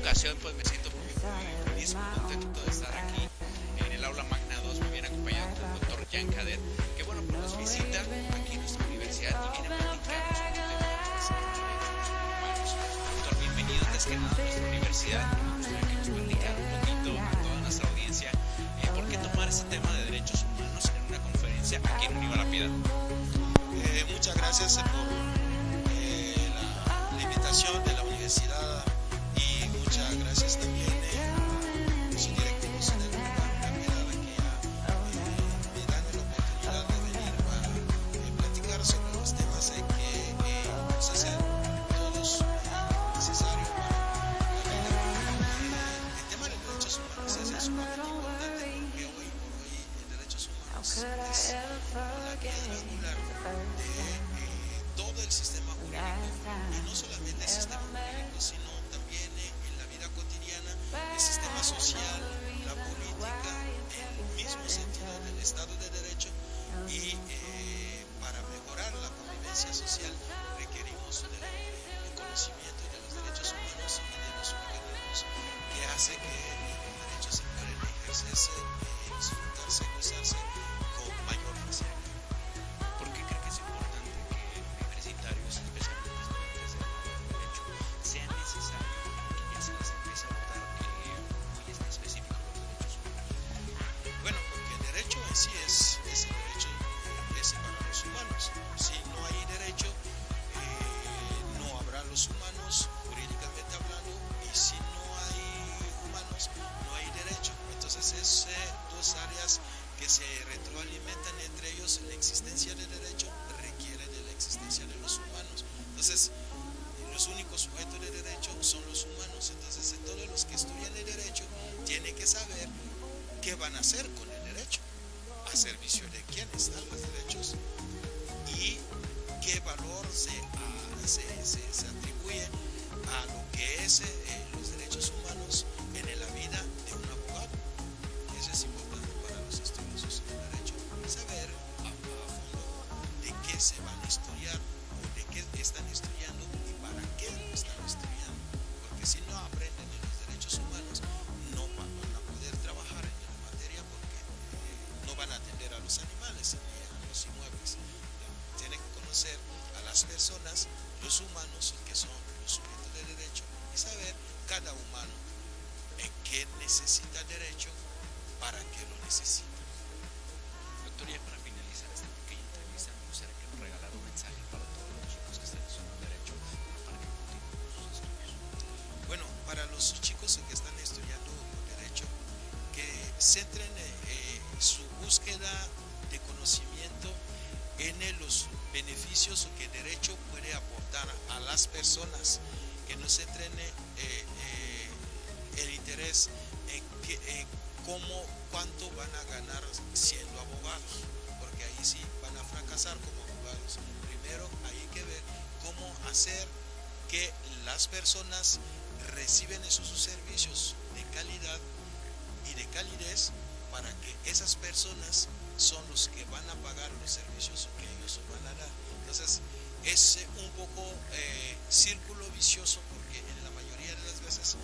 ocasión pues me siento muy feliz, muy contento de estar aquí en el aula Magna 2, muy bien acompañado con el doctor Jan Cadet, que bueno, pues nos visita aquí en nuestra universidad y viene a platicarnos un tema de humanos. Doctor, bienvenido antes que nada a nuestra universidad. Me gustaría que nos platicara un poquito a toda nuestra audiencia por qué tomar este tema de derechos humanos en una conferencia aquí en Univa La Piedad. Muchas gracias por la invitación de la universidad y muchas gracias también a los directivos de la Piedad que me dan la oportunidad de venir para platicar sobre los temas que nos hacen todos necesarios para la vida. El tema de derechos humanos es sumamente importante porque hoy por hoy los derechos humanos es una piedra angular de todo el sistema jurídico, y no solamente el sistema jurídico, sino también en la vida cotidiana, el sistema social, la política, en el mismo sentido del Estado de Derecho, y para mejorar la convivencia social requerimos del conocimiento de los derechos humanos y de los mecanismos que hace que los derechos se puedan ejercerse, disfrutarse, gozarse con mayor facilidad. ¿Por qué cree que es importante que universitarios, especialmente estudiantes del derecho, sea necesario que ya se les empiece a votar muy específico los derechos humanos? Bueno, porque el derecho en sí es el derecho para los humanos. Si no hay derecho, no habrá los humanos, jurídicamente hablando, y si no hay humanos, no hay derecho. Entonces es dos áreas que se retroalimentan entre ellos. La existencia del derecho requiere de la existencia de los humanos. Entonces, los únicos sujetos de derecho son los humanos. Entonces, todos los que estudian el derecho tienen que saber qué van a hacer con el derecho, a servicio de quién están los derechos y qué valor se atribuye a lo que es los derechos humanos en la vida de un abogado. Eso es importante para los estudiosos del derecho, saber a fondo de qué se van a estudiar o de qué están estudiando y para qué lo están estudiando, porque si no aprenden de los derechos humanos no van a poder trabajar en la materia, porque no van a atender a los animales ni a los inmuebles. Tienen que conocer a las personas, los humanos, que son los sujetos de derecho, y saber cada humano en qué necesita derecho, para qué lo necesita. Doctor, ya para finalizar esta pequeña entrevista, me gustaría que nos regalara un mensaje para todos los chicos que están estudiando derecho para que continúen con sus estudios. Bueno, para los chicos que están estudiando derecho, que centren su búsqueda de conocimiento en los beneficios que el derecho puede aportar a las personas, que no centren el interés en cuánto van a ganar siendo abogados, porque ahí sí van a fracasar como abogados. Primero hay que ver cómo hacer que las personas reciben esos servicios de calidad y de calidez, para que esas personas son los que van a pagar los servicios que ellos van a dar. Entonces es un poco círculo vicioso, porque en la mayoría de las veces,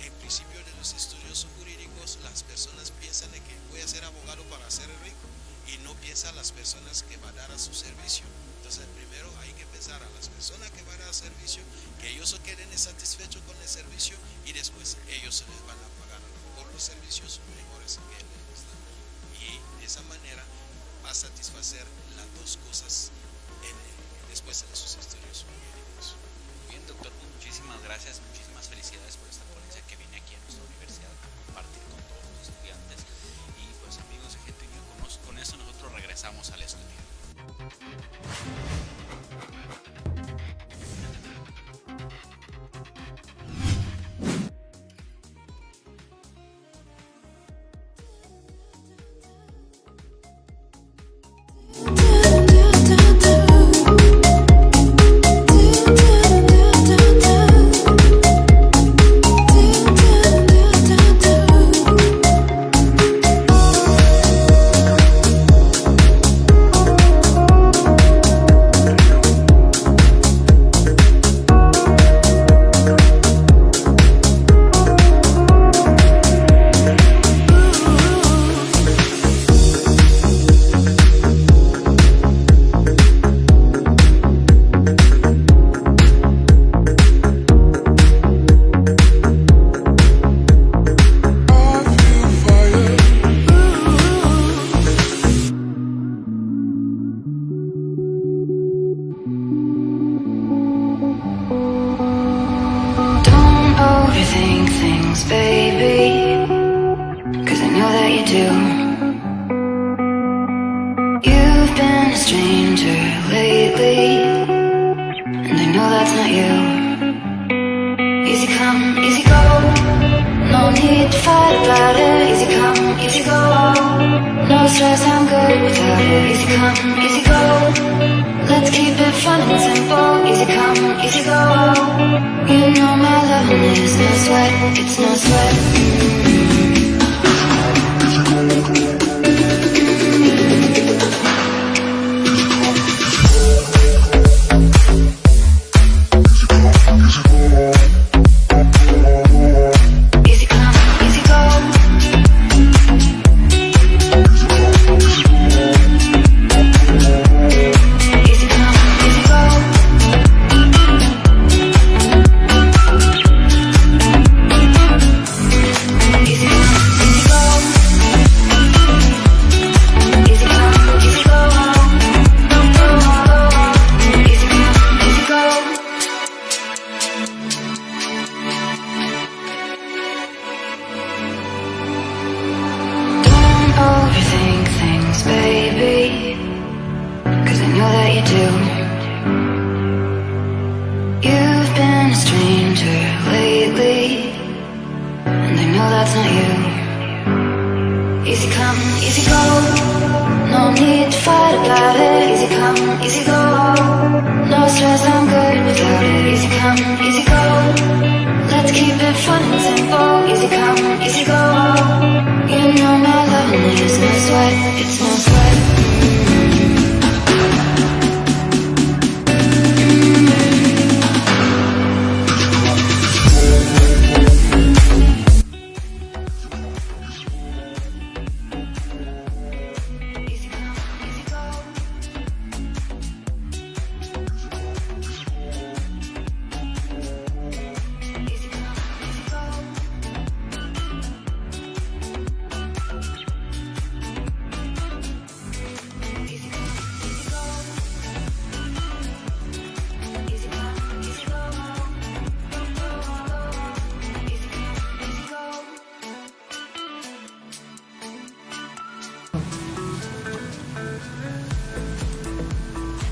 en principio de los estudios jurídicos, las personas piensan de que voy a ser abogado para ser rico, y no piensan las personas que van a dar a su servicio. Entonces primero hay que pensar a las personas que van a dar servicio, que ellos se queden satisfechos con el servicio, y después ellos se les van a pagar por los servicios mejores que les dan. Y de esa manera va a satisfacer las dos cosas después de sus estudios jurídicos. Bien, doctor, muchísimas gracias, muchísimas felicidades por esta ponencia que viene aquí a nuestra universidad a compartir con todos los estudiantes. Y pues amigos de Gente Unido, con esto nosotros regresamos al estudio. things, baby, 'cause I know that you do. You've been a stranger lately, and I know that's not you. Easy come, easy go, no need to fight about it. Easy come, easy go, no stress, I'm good without it. Easy come, easy go, let's keep it fun and simple. Easy come, easy go, you know my loving is no sweat, it's no sweat.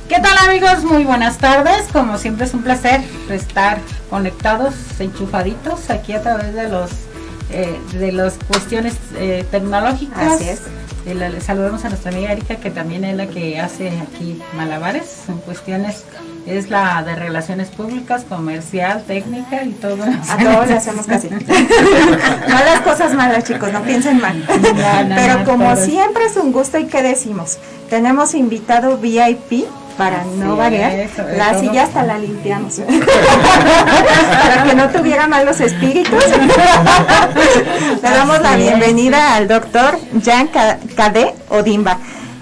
¿Qué tal, amigos? Muy buenas tardes. Como siempre es un placer estar conectados, enchufaditos aquí a través de las cuestiones tecnológicas. Así es. Le saludamos a nuestra amiga Erika, que también es la que hace aquí malabares en cuestiones, es la de relaciones públicas, comercial, técnica y todo. A todos le hacemos casi. No las cosas malas, chicos, no piensen mal. Pero como siempre es un gusto, y ¿qué decimos? Tenemos invitado VIP. Para no variar, la silla hasta la limpiamos para que no tuviera malos espíritus. Le damos la bienvenida al doctor Jean-Cadet Odimba.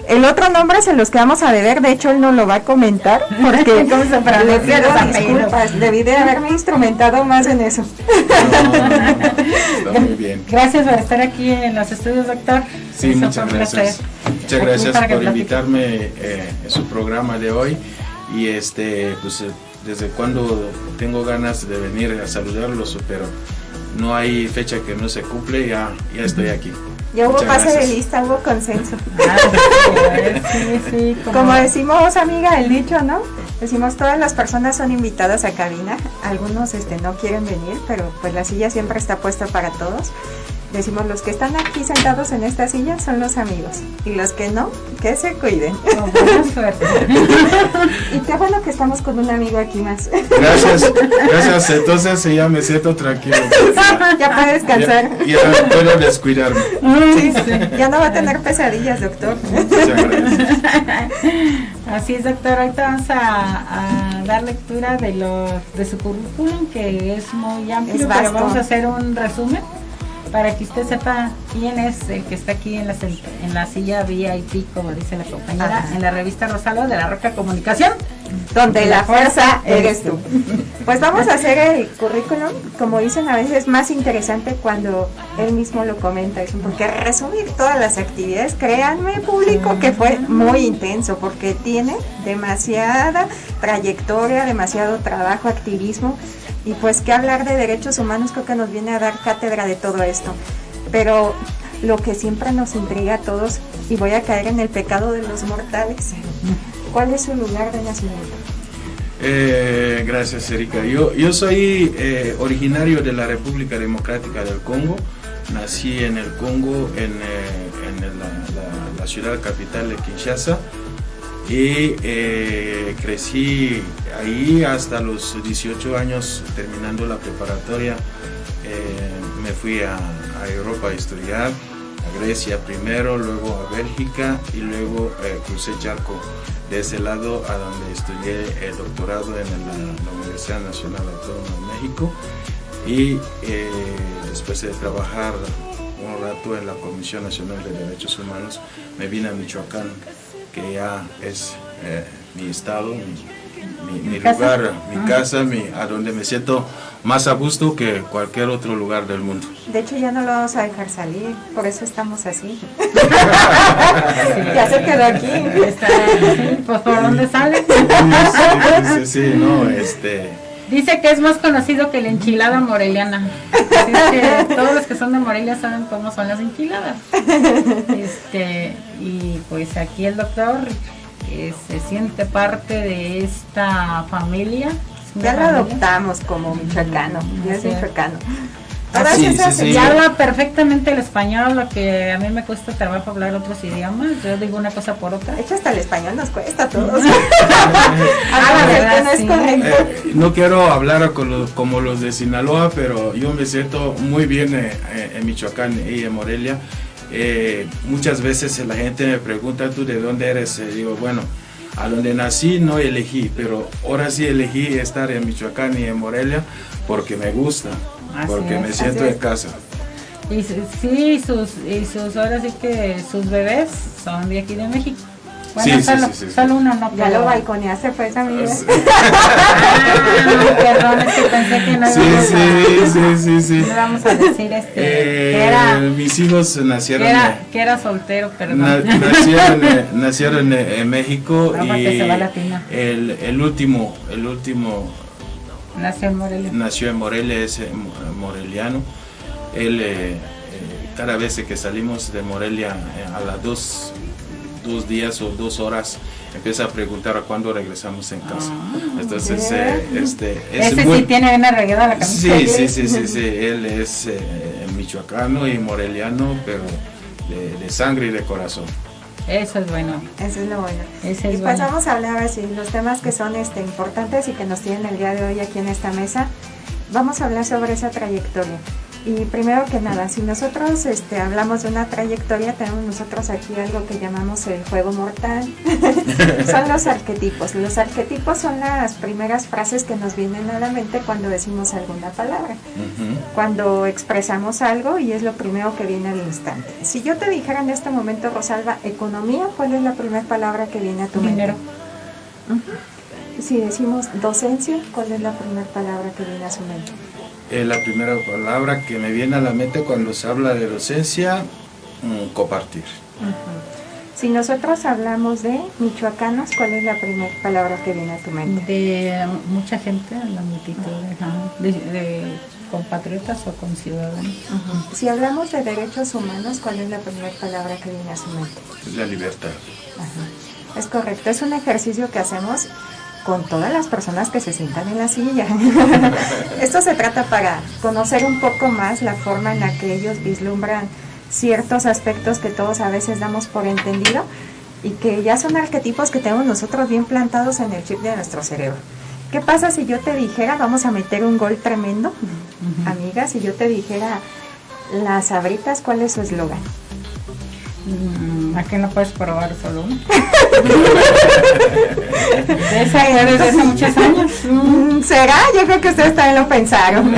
El otro nombre se los quedamos a deber, de hecho él no lo va a comentar porque le pido disculpas, debí de haberme instrumentado más en eso. Está muy bien. Gracias por estar aquí en los estudios, doctor. Sí, muchas gracias. Muchas gracias por invitarme en su programa de hoy. Y pues desde cuando tengo ganas de venir a saludarlos, pero no hay fecha que no se cumple, ya estoy aquí. Ya hubo pase de lista, hubo consenso. Sí, como decimos, amiga, el dicho, ¿no? Decimos, todas las personas son invitadas a cabina. Algunos no quieren venir, pero pues la silla siempre está puesta para todos. Decimos, los que están aquí sentados en esta silla son los amigos, y los que no, que se cuiden. Buena suerte. Y qué bueno que estamos con un amigo aquí más. Gracias, entonces ya me siento tranquilo. Ya puede descansar. Ya puedo descuidarme. Sí, ya no va a tener pesadillas, doctor. Muchas gracias. Así es, doctor. Ahorita vamos a dar lectura de su currículum, que es muy amplio, pero vamos a hacer un resumen para que usted sepa quién es el que está aquí en la silla VIP, como dice la compañera. Ajá. En la revista Rosalba de la Roca Comunicación, donde la fuerza eres tú. Pues vamos a hacer el currículum, como dicen, a veces es más interesante cuando él mismo lo comenta, porque resumir todas las actividades, créanme, público, que fue muy intenso, porque tiene demasiada trayectoria, demasiado trabajo, activismo. Y pues que hablar de derechos humanos creo que nos viene a dar cátedra de todo esto. Pero lo que siempre nos intriga a todos, y voy a caer en el pecado de los mortales, ¿cuál es su lugar de nacimiento? Gracias, Erika. Yo soy originario de la República Democrática del Congo. Nací en el Congo, en la ciudad capital de Kinshasa, y crecí ahí hasta los 18 años. Terminando la preparatoria, me fui a Europa a estudiar, a Grecia primero, luego a Bélgica, y luego crucé charco de ese lado a donde estudié el doctorado en la Universidad Nacional Autónoma de México, y después de trabajar un rato en la Comisión Nacional de Derechos Humanos, me vine a Michoacán, que ya es mi estado, mi lugar, mi casa, a donde me siento más a gusto que cualquier otro lugar del mundo. De hecho, ya no lo vamos a dejar salir, por eso estamos así. Ya se quedó aquí. Pues por dónde sale. Sí, no, Dice que es más conocido que la enchilada moreliana. Así es que todos los que son de Morelia saben cómo son las enchiladas. Y pues aquí el doctor se siente parte de esta familia. Ya lo adoptamos como michoacano, ya es michoacano. Sí. Ya habla perfectamente el español, lo que a mí me cuesta trabajo hablar otros idiomas. Yo digo una cosa por otra. De hecho, hasta el español nos cuesta a todos. No quiero hablar como los de Sinaloa, pero yo me siento muy bien en Michoacán y en Morelia. Muchas veces la gente me pregunta, ¿tú de dónde eres? Digo, bueno, a donde nací no elegí, pero ahora sí elegí estar en Michoacán y en Morelia porque me gusta, porque me siento en casa. Y sí, ahora sí que sus bebés son de aquí de México. Bueno, solo uno no. Ya lo balconeaste pues, amiga. Perdón, es que pensé que no Sí. No vamos a decir que era... Mis hijos nacieron... Que era soltero, perdón. Nacieron en México, y el último nació en Morelia. Es moreliano. Él, cada vez que salimos de Morelia a las 2 días o 2 horas, empieza a preguntar a cuándo regresamos en casa. Entonces, ese sí tiene bien arreglada la camisa. Sí. Él es michoacano y moreliano, pero de sangre y de corazón. Eso es bueno. Eso es lo bueno. Y pues vamos a hablar así los temas que son importantes y que nos tienen el día de hoy aquí en esta mesa. Vamos a hablar sobre esa trayectoria. Y primero que nada, si nosotros hablamos de una trayectoria, tenemos nosotros aquí algo que llamamos el juego mortal. Son los arquetipos. Los arquetipos son las primeras frases que nos vienen a la mente cuando decimos alguna palabra. Cuando expresamos algo, y es lo primero que viene al instante. Si yo te dijera en este momento, Rosalba, economía, ¿cuál es la primera palabra que viene a tu mente? Dinero. Si decimos docencia, ¿cuál es la primera palabra que viene a su mente? La primera palabra que me viene a la mente cuando se habla de docencia, compartir. Si nosotros hablamos de michoacanos, ¿cuál es la primera palabra que viene a tu mente? De mucha gente, la multitud, de compatriotas o conciudadanos. Si hablamos de derechos humanos, ¿cuál es la primera palabra que viene a su mente? Es la libertad. Es correcto, es un ejercicio que hacemos con todas las personas que se sientan en la silla. Esto se trata para conocer un poco más la forma en la que ellos vislumbran ciertos aspectos que todos a veces damos por entendido y que ya son arquetipos que tenemos nosotros bien plantados en el chip de nuestro cerebro. ¿Qué pasa si yo te dijera, vamos a meter un gol tremendo, amiga, si yo te dijera las Sabritas, ¿cuál es su eslogan? Aquí no puedes probar solo uno. Desde hace muchos años. ¿Será? Yo creo que ustedes también lo pensaron.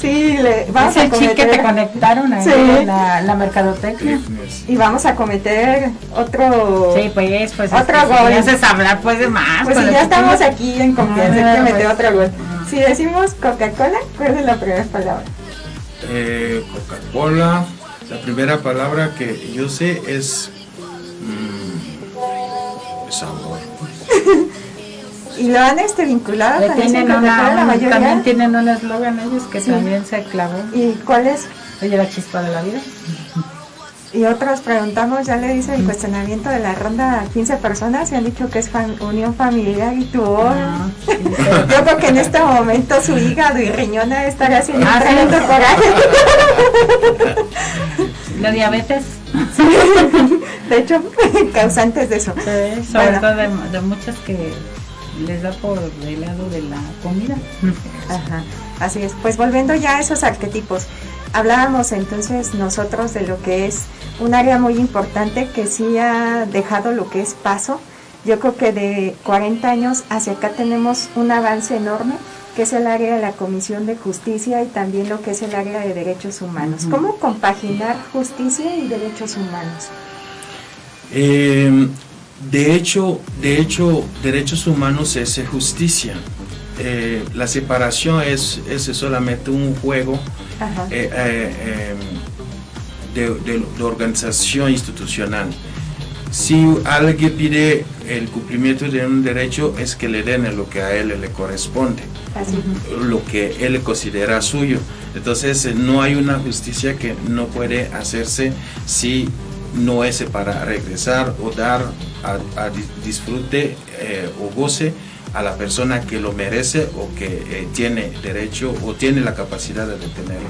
Sí, vamos a cometer... chip que te conectaron a la mercadotecnia. Y vamos a cometer otro... Sí, pues otro gol. Si haces hablar pues de más. Pues si ya estamos aquí en confianza, hay que meter otro gol. Si decimos Coca-Cola, ¿cuál es la primera palabra? Coca-Cola. La primera palabra que yo sé es sabor. Y lo han vinculado con la mayoría. También tienen un eslogan ellos que también se clavó. ¿Y cuál es? Oye, la chispa de la vida. Y otros preguntamos, ya le dice el cuestionamiento de la ronda a 15 personas y han dicho que es unión familiar y tu yo creo que en este momento su hígado y riñón estar haciendo tremendo coraje. La diabetes. Sí. De hecho, causantes de eso. Sí, sobre todo de muchas que les da por el lado de la comida. Ajá, así es. Pues volviendo ya a esos arquetipos, hablábamos entonces nosotros de lo que es un área muy importante que sí ha dejado lo que es Paso. Yo creo que de 40 años hacia acá tenemos un avance enorme, que es el área de la Comisión de Justicia y también lo que es el área de Derechos Humanos. Uh-huh. ¿Cómo compaginar justicia y derechos humanos? De hecho, derechos humanos es justicia. La separación es solamente un juego de organización institucional. Si alguien pide el cumplimiento de un derecho, es que le den lo que a él le corresponde, lo que él considera suyo. Entonces no hay una justicia que no puede hacerse si no es para regresar o dar a disfrute o goce a la persona que lo merece o que tiene derecho o tiene la capacidad de tenerlo.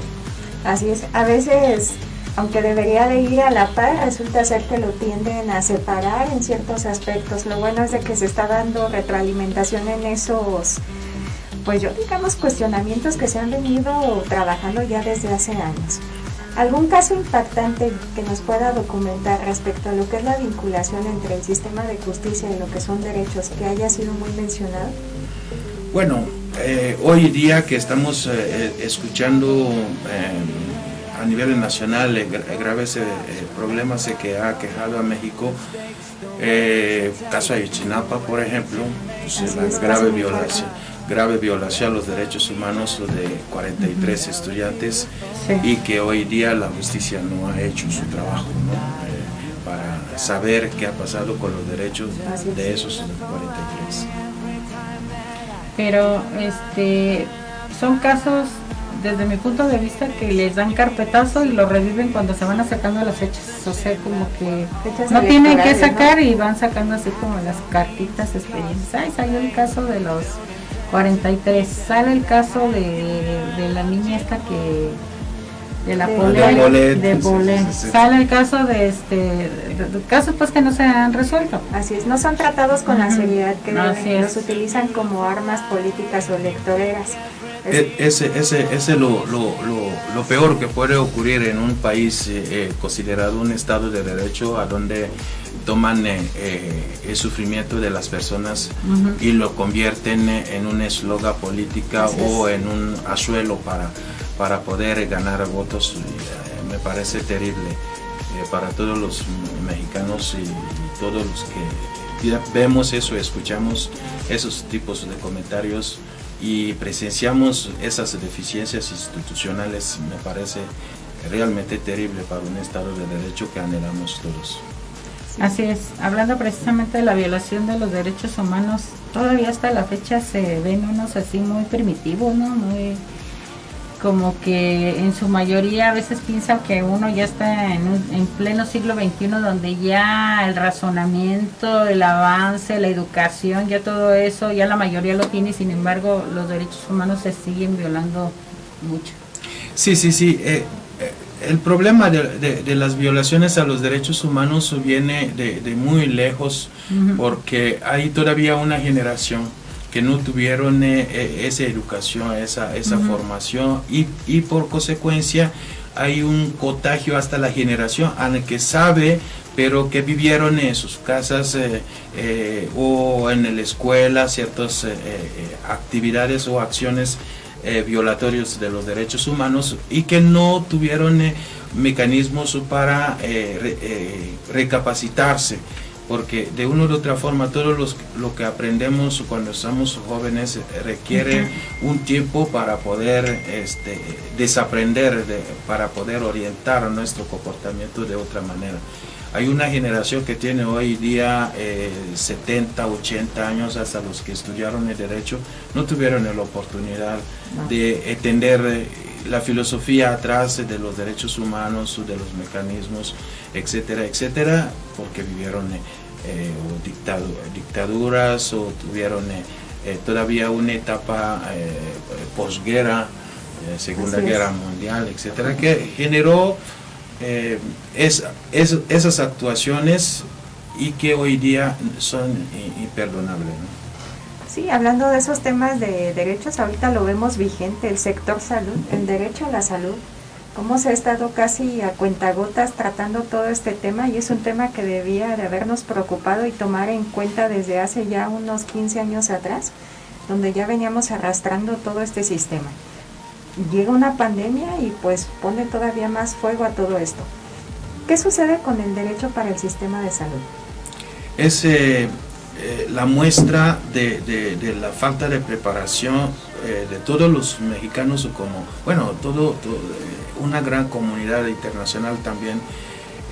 Así es, a veces, aunque debería de ir a la par, resulta ser que lo tienden a separar en ciertos aspectos. Lo bueno es de que se está dando retroalimentación en esos, pues yo digamos, cuestionamientos que se han venido trabajando ya desde hace años. ¿Algún caso impactante que nos pueda documentar respecto a lo que es la vinculación entre el sistema de justicia y lo que son derechos que haya sido muy mencionado? Bueno, hoy día que estamos escuchando a nivel nacional graves problemas que ha quejado a México, caso de Ayotzinapa, por ejemplo, pues la grave violación a los derechos humanos de 43 estudiantes, y que hoy día la justicia no ha hecho su trabajo, ¿no? Para saber qué ha pasado con los derechos de esos 43. Pero son casos, desde mi punto de vista, que les dan carpetazo y lo reviven cuando se van acercando a las fechas. O sea, como que no tienen que sacar, ¿no? Y van sacando así como las cartitas expedientes. Ay, salió el caso de los 43, sale el caso de la niña esta que de la Polet, sale el caso de casos pues que no se han resuelto. Así es, no son tratados con la seriedad que los utilizan como armas políticas o electoreras. Ese es lo peor que puede ocurrir en un país considerado un estado de derecho, a donde toman el sufrimiento de las personas y lo convierten en una eslogan política o en un anzuelo para poder ganar votos. Me parece terrible para todos los mexicanos y todos los que vemos eso, escuchamos esos tipos de comentarios y presenciamos esas deficiencias institucionales. Me parece realmente terrible para un Estado de Derecho que anhelamos todos. Así es, hablando precisamente de la violación de los derechos humanos, todavía hasta la fecha se ven unos así muy primitivos, ¿no? Muy como que en su mayoría a veces piensan que uno ya está en pleno siglo XXI, donde ya el razonamiento, el avance, la educación, ya todo eso, ya la mayoría lo tiene, sin embargo los derechos humanos se siguen violando mucho. Sí. El problema de las violaciones a los derechos humanos viene de muy lejos, porque hay todavía una generación que no tuvieron esa educación, esa formación, y por consecuencia hay un contagio hasta la generación a la que sabe, pero que vivieron en sus casas o en la escuela ciertas actividades o acciones violatorios de los derechos humanos, y que no tuvieron mecanismos para recapacitarse, porque de una u otra forma todo lo que aprendemos cuando estamos jóvenes requiere un tiempo para poder desaprender, para poder orientar nuestro comportamiento de otra manera. Hay una generación que tiene hoy día 70, 80 años, hasta los que estudiaron el derecho, no tuvieron la oportunidad de entender la filosofía atrás de los derechos humanos, de los mecanismos, etcétera, etcétera, porque vivieron dictaduras o tuvieron todavía una etapa posguerra, Segunda Guerra Mundial, etcétera, que generó esas actuaciones y que hoy día son imperdonables, ¿no? Sí, hablando de esos temas de derechos, ahorita lo vemos vigente, el sector salud, el derecho a la salud, cómo se ha estado casi a cuentagotas tratando todo este tema, y es un tema que debía de habernos preocupado y tomar en cuenta desde hace ya unos 15 años atrás, donde ya veníamos arrastrando todo este sistema. Llega una pandemia y pues pone todavía más fuego a todo esto. ¿Qué sucede con el derecho para el sistema de salud? Es la muestra de la falta de preparación de todos los mexicanos, como, bueno, una gran comunidad internacional también,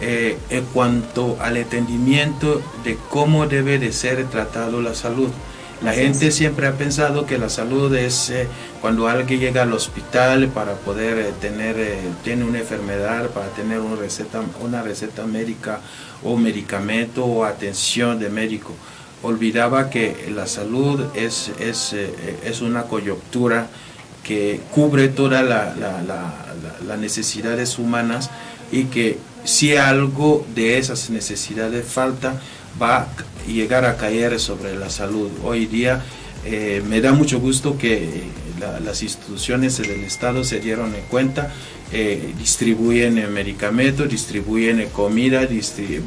en cuanto al entendimiento de cómo debe de ser tratado la salud. La gente siempre ha pensado que la salud es cuando alguien llega al hospital para poder tiene una enfermedad, para tener una receta médica o medicamento o atención de médico. Olvidaba que la salud es una coyuntura que cubre todas las necesidades humanas, y que si algo de esas necesidades falta, va a llegar a caer sobre la salud. Hoy día me da mucho gusto que las instituciones del Estado se dieron cuenta, distribuyen medicamentos, distribuyen comida,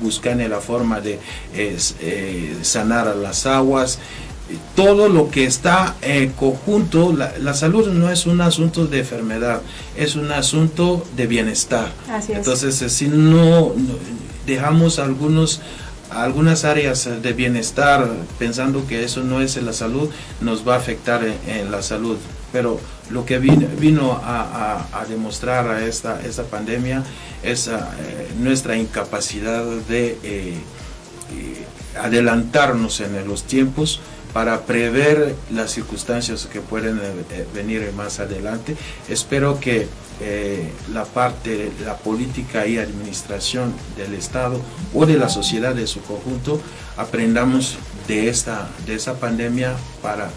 buscan la forma de sanar las aguas. Todo lo que está en conjunto, la salud no es un asunto de enfermedad, es un asunto de bienestar. Así es. Entonces, si no dejamos algunas áreas de bienestar pensando que eso no es la salud, nos va a afectar en la salud. Pero lo que vino a demostrar a esta pandemia es nuestra incapacidad de adelantarnos en los tiempos para prever las circunstancias que pueden venir más adelante. Espero que la política y administración del Estado o de la sociedad de su conjunto aprendamos de esa pandemia para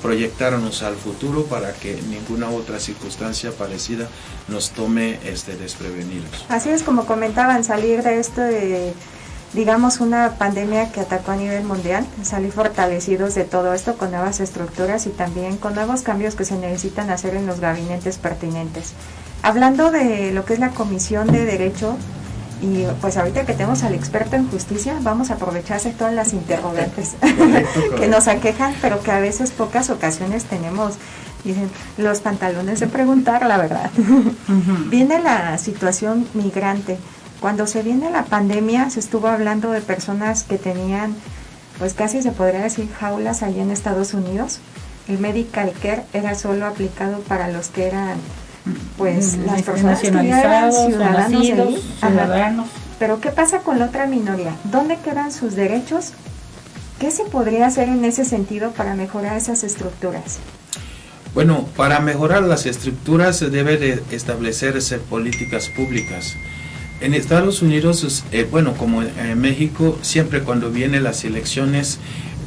proyectarnos al futuro, para que ninguna otra circunstancia parecida nos tome desprevenidos. Así es, como comentaban, salir de esto digamos, una pandemia que atacó a nivel mundial, salir fortalecidos de todo esto con nuevas estructuras y también con nuevos cambios que se necesitan hacer en los gabinetes pertinentes. Hablando de lo que es la Comisión de Derecho, y pues ahorita que tenemos al experto en justicia, vamos a aprovecharse todas las interrogantes que nos aquejan, pero que a veces, pocas ocasiones tenemos, dicen, los pantalones de preguntar la verdad. Viene la situación migrante. Cuando se viene la pandemia, se estuvo hablando de personas que tenían, pues casi se podría decir, jaulas allí en Estados Unidos. El medical care era solo aplicado para los que eran, pues, las personas que ya eran ciudadanos. Pero ¿qué pasa con la otra minoría? ¿Dónde quedan sus derechos? ¿Qué se podría hacer en ese sentido para mejorar esas estructuras? Bueno, para mejorar las estructuras se debe de establecerse políticas públicas. En Estados Unidos, bueno, como en México, siempre cuando vienen las elecciones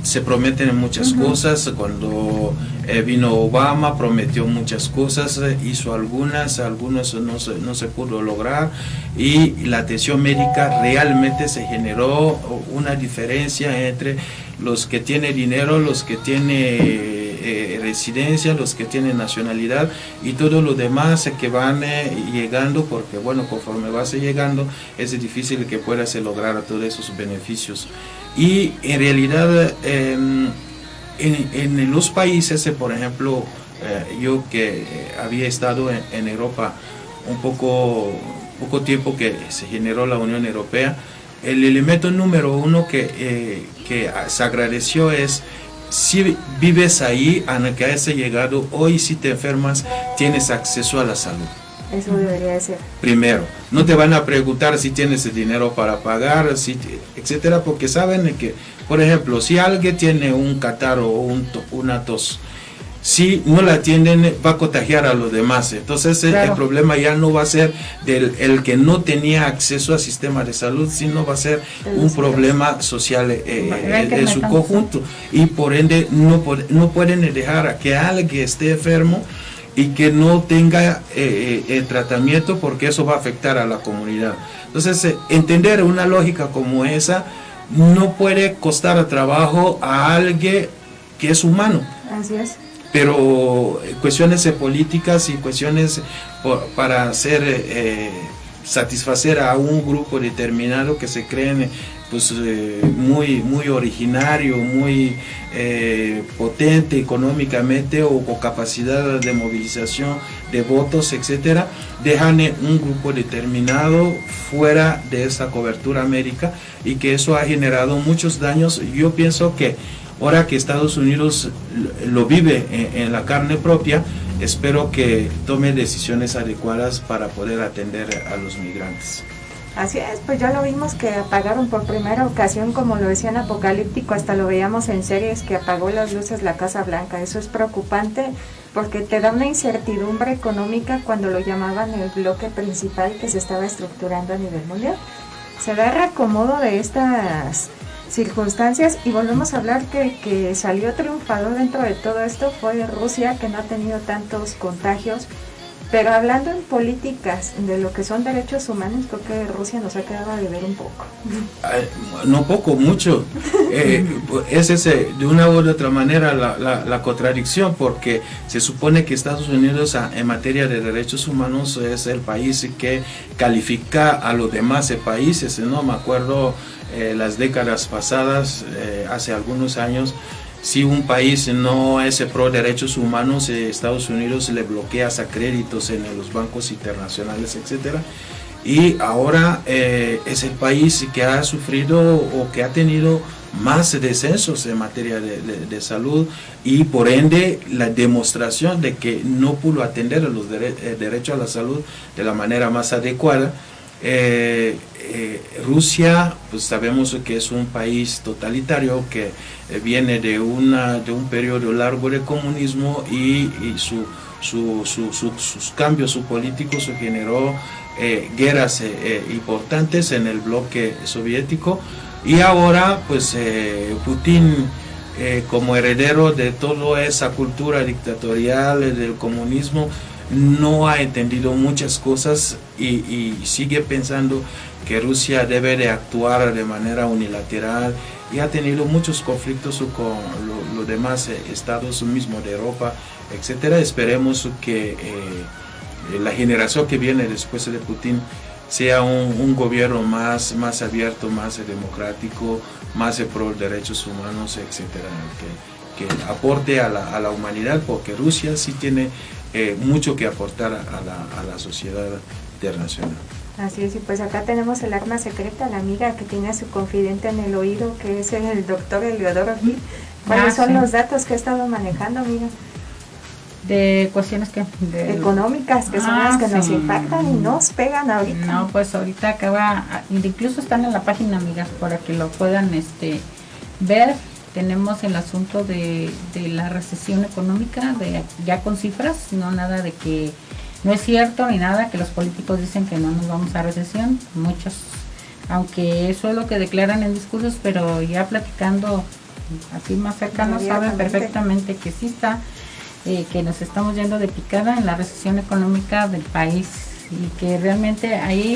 se prometen muchas cosas. Cuando vino Obama prometió muchas cosas, hizo algunos no se pudo lograr, y la atención médica realmente se generó una diferencia entre los que tienen dinero, los que tienen residencia, los que tienen nacionalidad y todo lo demás que van llegando, porque bueno, conforme vas llegando es difícil que puedas lograr todos esos beneficios. Y en realidad en los países, por ejemplo, yo que había estado en Europa un poco tiempo que se generó la Unión Europea, el elemento número uno que se agradeció es: si vives ahí, aunque hayas llegado hoy, si te enfermas, tienes acceso a la salud. Eso debería de ser. Primero, no te van a preguntar si tienes el dinero para pagar, etcétera, porque saben que, por ejemplo, si alguien tiene un catarro o una tos, si no la atienden va a contagiar a los demás. Entonces claro, el problema ya no va a ser el que no tenía acceso al sistema de salud, sino va a ser un problema social en su conjunto, y por ende no pueden dejar a que alguien esté enfermo y que no tenga el tratamiento, porque eso va a afectar a la comunidad. Entonces entender una lógica como esa no puede costar trabajo a alguien que es humano. Así es. Pero cuestiones políticas y cuestiones para satisfacer a un grupo determinado que se creen pues muy originario, muy potente económicamente o con capacidad de movilización de votos, etcétera, dejan un grupo determinado fuera de esa cobertura médica, y que eso ha generado muchos daños. Yo pienso que ahora que Estados Unidos lo vive en la carne propia, espero que tome decisiones adecuadas para poder atender a los migrantes. Así es, pues ya lo vimos que apagaron por primera ocasión, como lo decían Apocalíptico, hasta lo veíamos en series, que apagó las luces la Casa Blanca. Eso es preocupante porque te da una incertidumbre económica cuando lo llamaban el bloque principal que se estaba estructurando a nivel mundial. Se da reacomodo de estas circunstancias, y volvemos a hablar que salió triunfador dentro de todo esto fue Rusia, que no ha tenido tantos contagios. Pero hablando en políticas de lo que son derechos humanos, creo que Rusia nos ha quedado a deber un poco. No poco, mucho. Es de una u otra manera la contradicción, porque se supone que Estados Unidos en materia de derechos humanos es el país que califica a los demás países, ¿no? Me acuerdo las décadas pasadas, hace algunos años, si un país no es pro derechos humanos, Estados Unidos le bloquea créditos en los bancos internacionales, etcétera. Y ahora es el país que ha sufrido o que ha tenido más descensos en materia de salud, y por ende la demostración de que no pudo atender los derechos a la salud de la manera más adecuada. Rusia, pues sabemos que es un país totalitario que viene de un periodo largo de comunismo, y sus cambios políticos generó guerras importantes en el bloque soviético, y ahora pues Putin, como heredero de toda esa cultura dictatorial del comunismo, no ha entendido muchas cosas y sigue pensando que Rusia debe de actuar de manera unilateral, y ha tenido muchos conflictos con los demás estados mismos de Europa, etcétera. Esperemos que la generación que viene después de Putin sea un gobierno más abierto, más democrático, más pro derechos humanos, etcétera, que aporte a la humanidad, porque Rusia sí tiene mucho que aportar a la sociedad internacional. Así es, y pues acá tenemos el arma secreta, la amiga que tiene a su confidente en el oído, que es el doctor Eliodoro Gil. ¿Cuáles son los datos que ha estado manejando, amiga? De cuestiones que económicas, que son las que nos impactan y nos pegan ahorita. No, pues ahorita incluso están en la página, amigas, para que lo puedan ver. Tenemos el asunto de la recesión económica, ya con cifras, no nada de que no es cierto ni nada, que los políticos dicen que no nos vamos a recesión, muchos, aunque eso es lo que declaran en discursos, pero ya platicando así más cercanos saben perfectamente que sí está, que nos estamos yendo de picada en la recesión económica del país, y que realmente ahí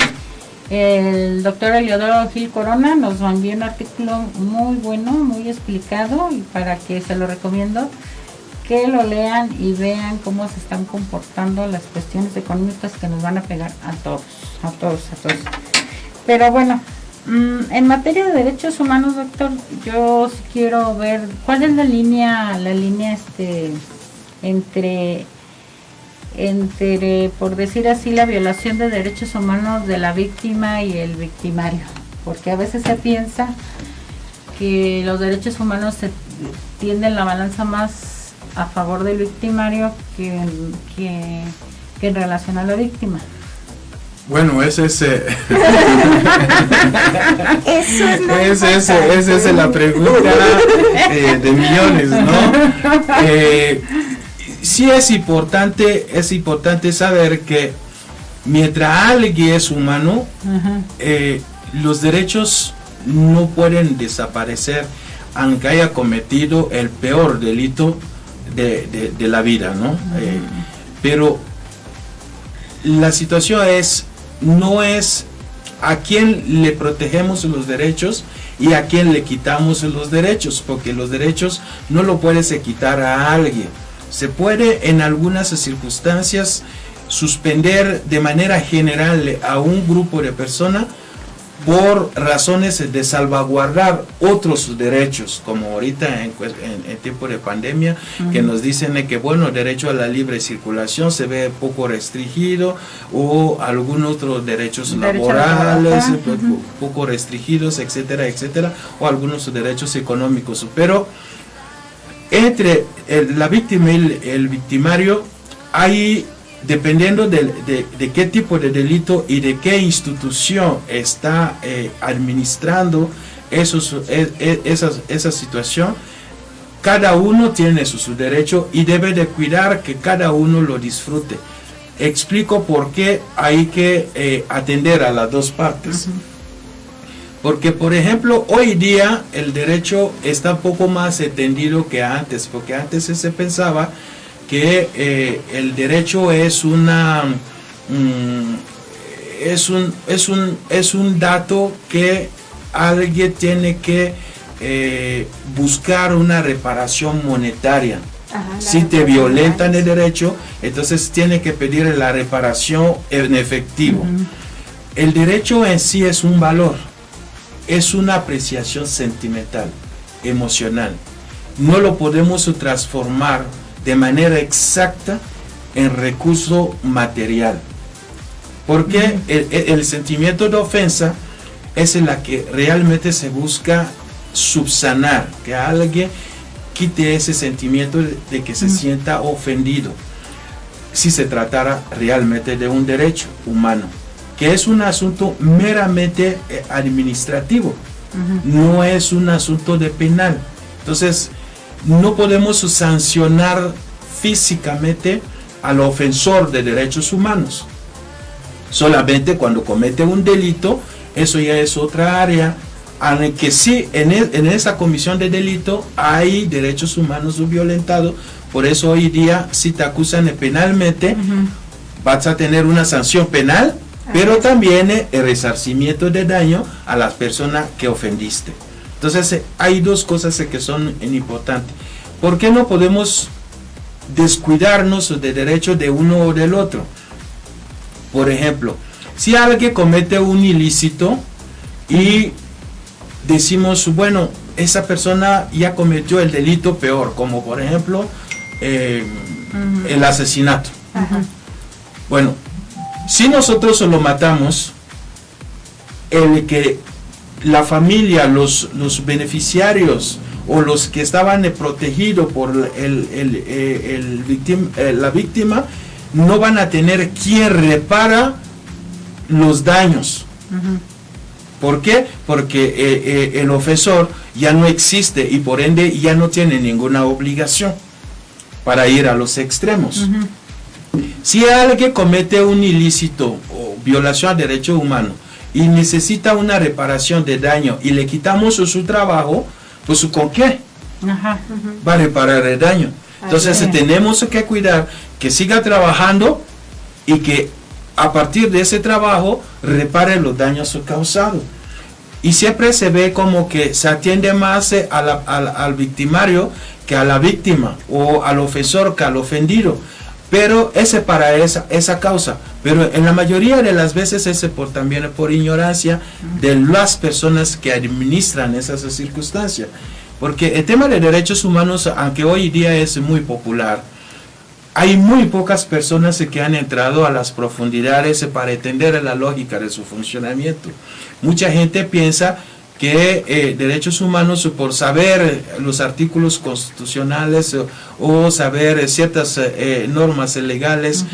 el doctor Eliodoro Gil Corona nos envió un artículo muy bueno, muy explicado, y para que se lo recomiendo que lo lean y vean cómo se están comportando las cuestiones económicas que nos van a pegar a todos. Pero bueno, en materia de derechos humanos, doctor, yo sí quiero ver cuál es la línea entre, por decir así, la violación de derechos humanos de la víctima y el victimario, porque a veces se piensa que los derechos humanos se tienden la balanza más a favor del victimario que que en relación a la víctima. Bueno, esa es la pregunta de millones, ¿no? Sí es importante saber que mientras alguien es humano, los derechos no pueden desaparecer aunque haya cometido el peor delito de la vida, ¿no? Pero la situación no es a quién le protegemos los derechos y a quién le quitamos los derechos, porque los derechos no lo puedes quitar a alguien. Se puede en algunas circunstancias suspender de manera general a un grupo de personas por razones de salvaguardar otros derechos, como ahorita en tiempo de pandemia, que nos dicen que bueno, el derecho a la libre circulación se ve poco restringido, o algún otro derechos laborales poco restringidos, etcétera, etcétera, o algunos derechos económicos. Pero entre la víctima y el victimario hay, dependiendo de qué tipo de delito y de qué institución está administrando esa situación, cada uno tiene su derecho y debe de cuidar que cada uno lo disfrute. Explico por qué hay que atender a las dos partes. Porque, por ejemplo, hoy día el derecho está un poco más entendido que antes, porque antes se pensaba que el derecho es un dato que alguien tiene que buscar una reparación monetaria. Si te violentan el derecho, entonces tiene que pedir la reparación en efectivo. El derecho en sí es un valor, es una apreciación sentimental, emocional. No lo podemos transformar de manera exacta en recurso material, porque el sentimiento de ofensa es en la que realmente se busca subsanar, que alguien quite ese sentimiento de que se sienta ofendido, si se tratara realmente de un derecho humano, que es un asunto meramente administrativo, no es un asunto de penal. Entonces no podemos sancionar físicamente al ofensor de derechos humanos. Solamente cuando comete un delito, eso ya es otra área, en que sí, en esa comisión de delito hay derechos humanos violentados. Por eso hoy día, si te acusan penalmente, vas a tener una sanción penal, pero también el resarcimiento de daño a las personas que ofendiste. Entonces hay dos cosas que son importantes. ¿Por qué no podemos descuidarnos de derechos de uno o del otro? Por ejemplo, si alguien comete un ilícito y decimos, bueno, esa persona ya cometió el delito peor, como por ejemplo el asesinato. Bueno, si nosotros lo matamos, el que la familia, los beneficiarios o los que estaban protegidos por la víctima no van a tener quien repara los daños. ¿Por qué? Porque el ofensor ya no existe y por ende ya no tiene ninguna obligación para ir a los extremos. Si alguien comete un ilícito o violación a derechos humanos y necesita una reparación de daño y le quitamos su trabajo, pues ¿con qué va a reparar el daño? Entonces tenemos que cuidar que siga trabajando y que a partir de ese trabajo repare los daños causados. Y siempre se ve como que se atiende más al victimario que a la víctima, o al ofensor que al ofendido. Pero ese para esa causa. Pero en la mayoría de las veces también por ignorancia de las personas que administran esas circunstancias. Porque el tema de derechos humanos, aunque hoy día es muy popular, hay muy pocas personas que han entrado a las profundidades para entender la lógica de su funcionamiento. Mucha gente piensa que derechos humanos por saber los artículos constitucionales o saber ciertas normas legales,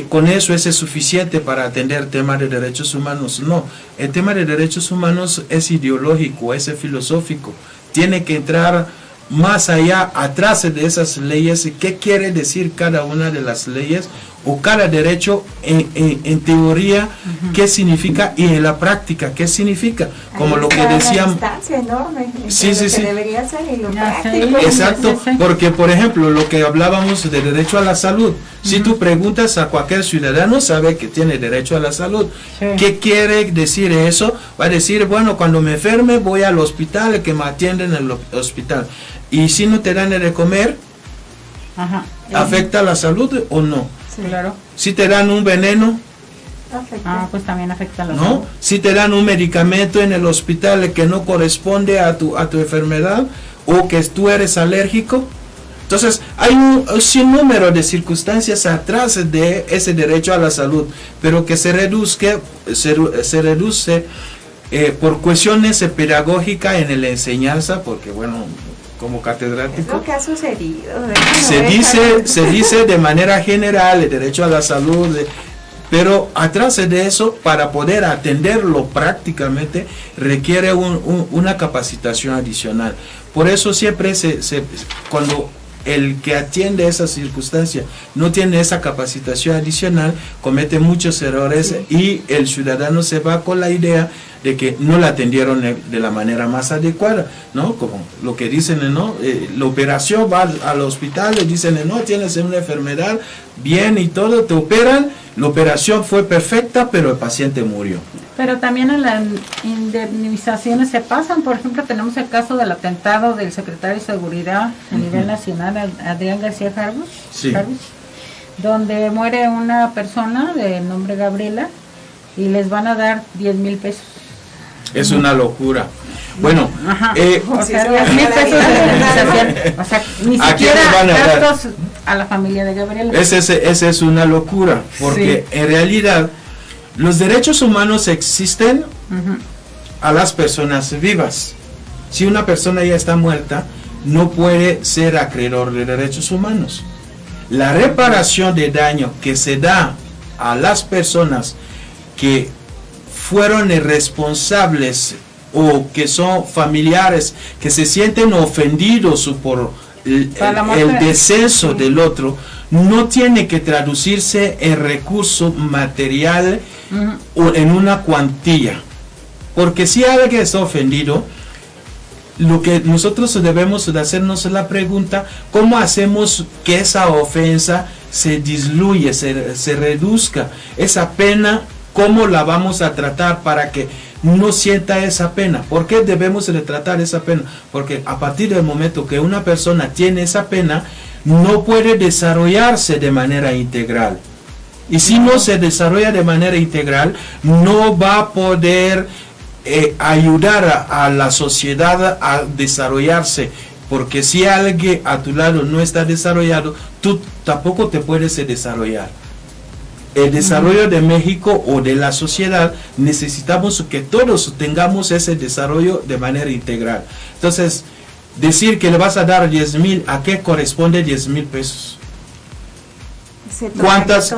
con eso es suficiente para atender temas de derechos humanos. No, el tema de derechos humanos es ideológico, es filosófico, tiene que entrar más allá, atrás de esas leyes, qué quiere decir cada una de las leyes o cada derecho en teoría, qué significa, y en la práctica qué significa, como lo que decíamos. Enorme sí. Debería ser y lo práctico. Exacto, porque por ejemplo lo que hablábamos de derecho a la salud, si tú preguntas a cualquier ciudadano, sabe que tiene derecho a la salud. ¿Qué quiere decir eso? Va a decir, bueno, cuando me enferme voy al hospital, que me atienden en el hospital. Y si no te dan de comer, ¿afecta la salud o no? Sí, claro. Si te dan un veneno, pues también afecta la ¿no? salud. Si te dan un medicamento en el hospital que no corresponde a tu enfermedad, o que tú eres alérgico. Entonces hay un sinnúmero de circunstancias atrás de ese derecho a la salud, pero que se reduce por cuestiones pedagógicas en la enseñanza, porque bueno, como catedrático, es lo que ha sucedido. Se dice de manera general el derecho a la salud, pero atrás de eso, para poder atenderlo prácticamente, requiere una capacitación adicional. Por eso siempre cuando el que atiende esa circunstancia no tiene esa capacitación adicional, comete muchos errores, y el ciudadano se va con la idea de que no la atendieron de la manera más adecuada, ¿no? Como lo que dicen, ¿no? La operación, va al hospital, le dicen, no, tienes una enfermedad, bien y todo, te operan, la operación fue perfecta, pero el paciente murió. Pero también en las indemnizaciones se pasan. Por ejemplo, tenemos el caso del atentado del secretario de Seguridad a nivel nacional, Adrián García Harfuch, donde muere una persona de nombre Gabriela y les van a dar 10,000 pesos. Es una locura. Bueno, o sea, 10,000 pesos de indemnización. O sea, ni siquiera gastos a la familia de Gabriela. Esa es una locura, porque en realidad los derechos humanos existen a las personas vivas. Si una persona ya está muerta, no puede ser acreedor de derechos humanos. La reparación de daño que se da a las personas que fueron responsables o que son familiares, que se sienten ofendidos por el deceso del otro, no tiene que traducirse en recurso material o en una cuantía. Porque si alguien está ofendido, lo que nosotros debemos de hacernos es la pregunta, ¿cómo hacemos que esa ofensa se disluye, se reduzca? Esa pena, ¿cómo la vamos a tratar para que no sienta esa pena? ¿Por qué debemos de tratar esa pena? Porque a partir del momento que una persona tiene esa pena, no puede desarrollarse de manera integral. Y si no se desarrolla de manera integral, no va a poder ayudar a la sociedad a desarrollarse. Porque si alguien a tu lado no está desarrollado, tú tampoco te puedes desarrollar. El desarrollo de México o de la sociedad, necesitamos que todos tengamos ese desarrollo de manera integral. Entonces, decir que le vas a dar 10,000, ¿a qué corresponde 10,000 pesos? ¿Cuántas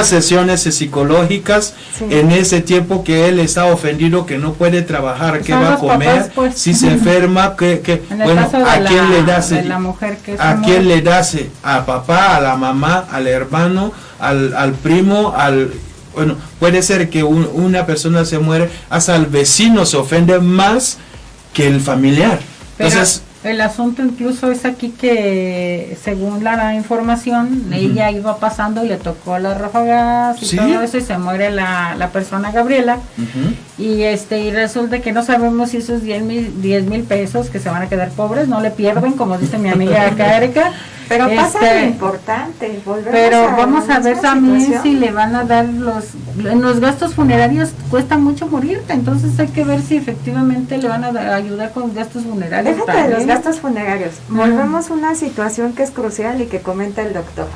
sesiones psicológicas en ese tiempo que él está ofendido, que no puede trabajar, qué va a comer, papás, pues, si se enferma, bueno, ¿a quién le das? ¿A quién le das? ¿A papá, a la mamá, al hermano, al primo, bueno, puede ser que una persona se muere, hasta el vecino se ofende más que el familiar. Entonces, el asunto incluso es aquí que, según la información, ella iba pasando y le tocó las ráfagas y todo eso, y se muere la persona Gabriela, y resulta que no sabemos si esos 10,000 pesos que se van a quedar pobres, no le pierden, como dice mi amiga acá, Erika. Pero pasa lo importante, vamos a ver también si le van a dar los gastos funerarios. Cuesta mucho morirte, entonces hay que ver si efectivamente le van a ayudar con gastos funerarios. Déjate de los gastos funerarios, volvemos a una situación que es crucial y que comenta el doctor.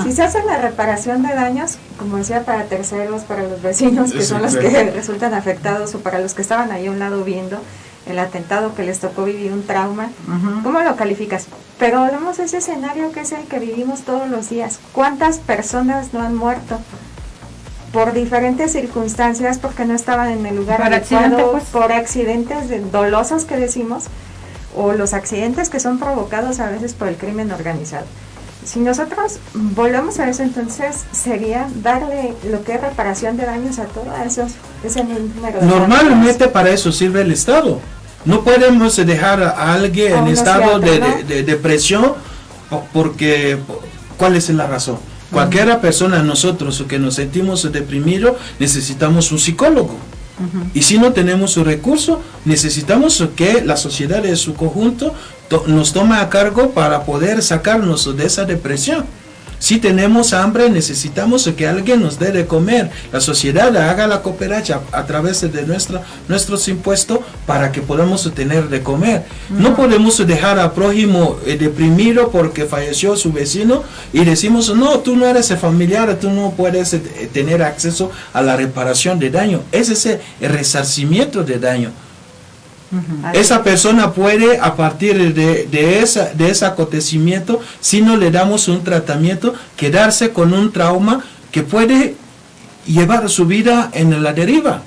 Si se hace la reparación de daños, como decía, para terceros, para los vecinos, que son los que resultan afectados, o para los que estaban ahí a un lado viendo, el atentado que les tocó vivir, un trauma, ¿cómo lo calificas? Pero hablamos de ese escenario que es el que vivimos todos los días. ¿Cuántas personas no han muerto por diferentes circunstancias, porque no estaban en el lugar adecuado, pues, por accidentes dolosos que decimos, o los accidentes que son provocados a veces por el crimen organizado? Si nosotros volvemos a eso, entonces sería darle lo que es reparación de daños a todos ese número de normalmente daños. Para eso sirve el Estado. No podemos dejar a alguien en estado de depresión porque, ¿cuál es la razón? Cualquiera persona, nosotros que nos sentimos deprimidos, necesitamos un psicólogo. Y si no tenemos un recurso, necesitamos que la sociedad en su conjunto nos tome a cargo para poder sacarnos de esa depresión. Si tenemos hambre, necesitamos que alguien nos dé de comer. La sociedad haga la cooperacha a través de nuestros impuestos para que podamos tener de comer. No podemos dejar al prójimo deprimido porque falleció su vecino y decimos, no, tú no eres familiar, tú no puedes tener acceso a la reparación de daño. Ese es el resarcimiento de daño. Esa persona puede, a partir de ese acontecimiento, si no le damos un tratamiento, quedarse con un trauma que puede llevar su vida en la deriva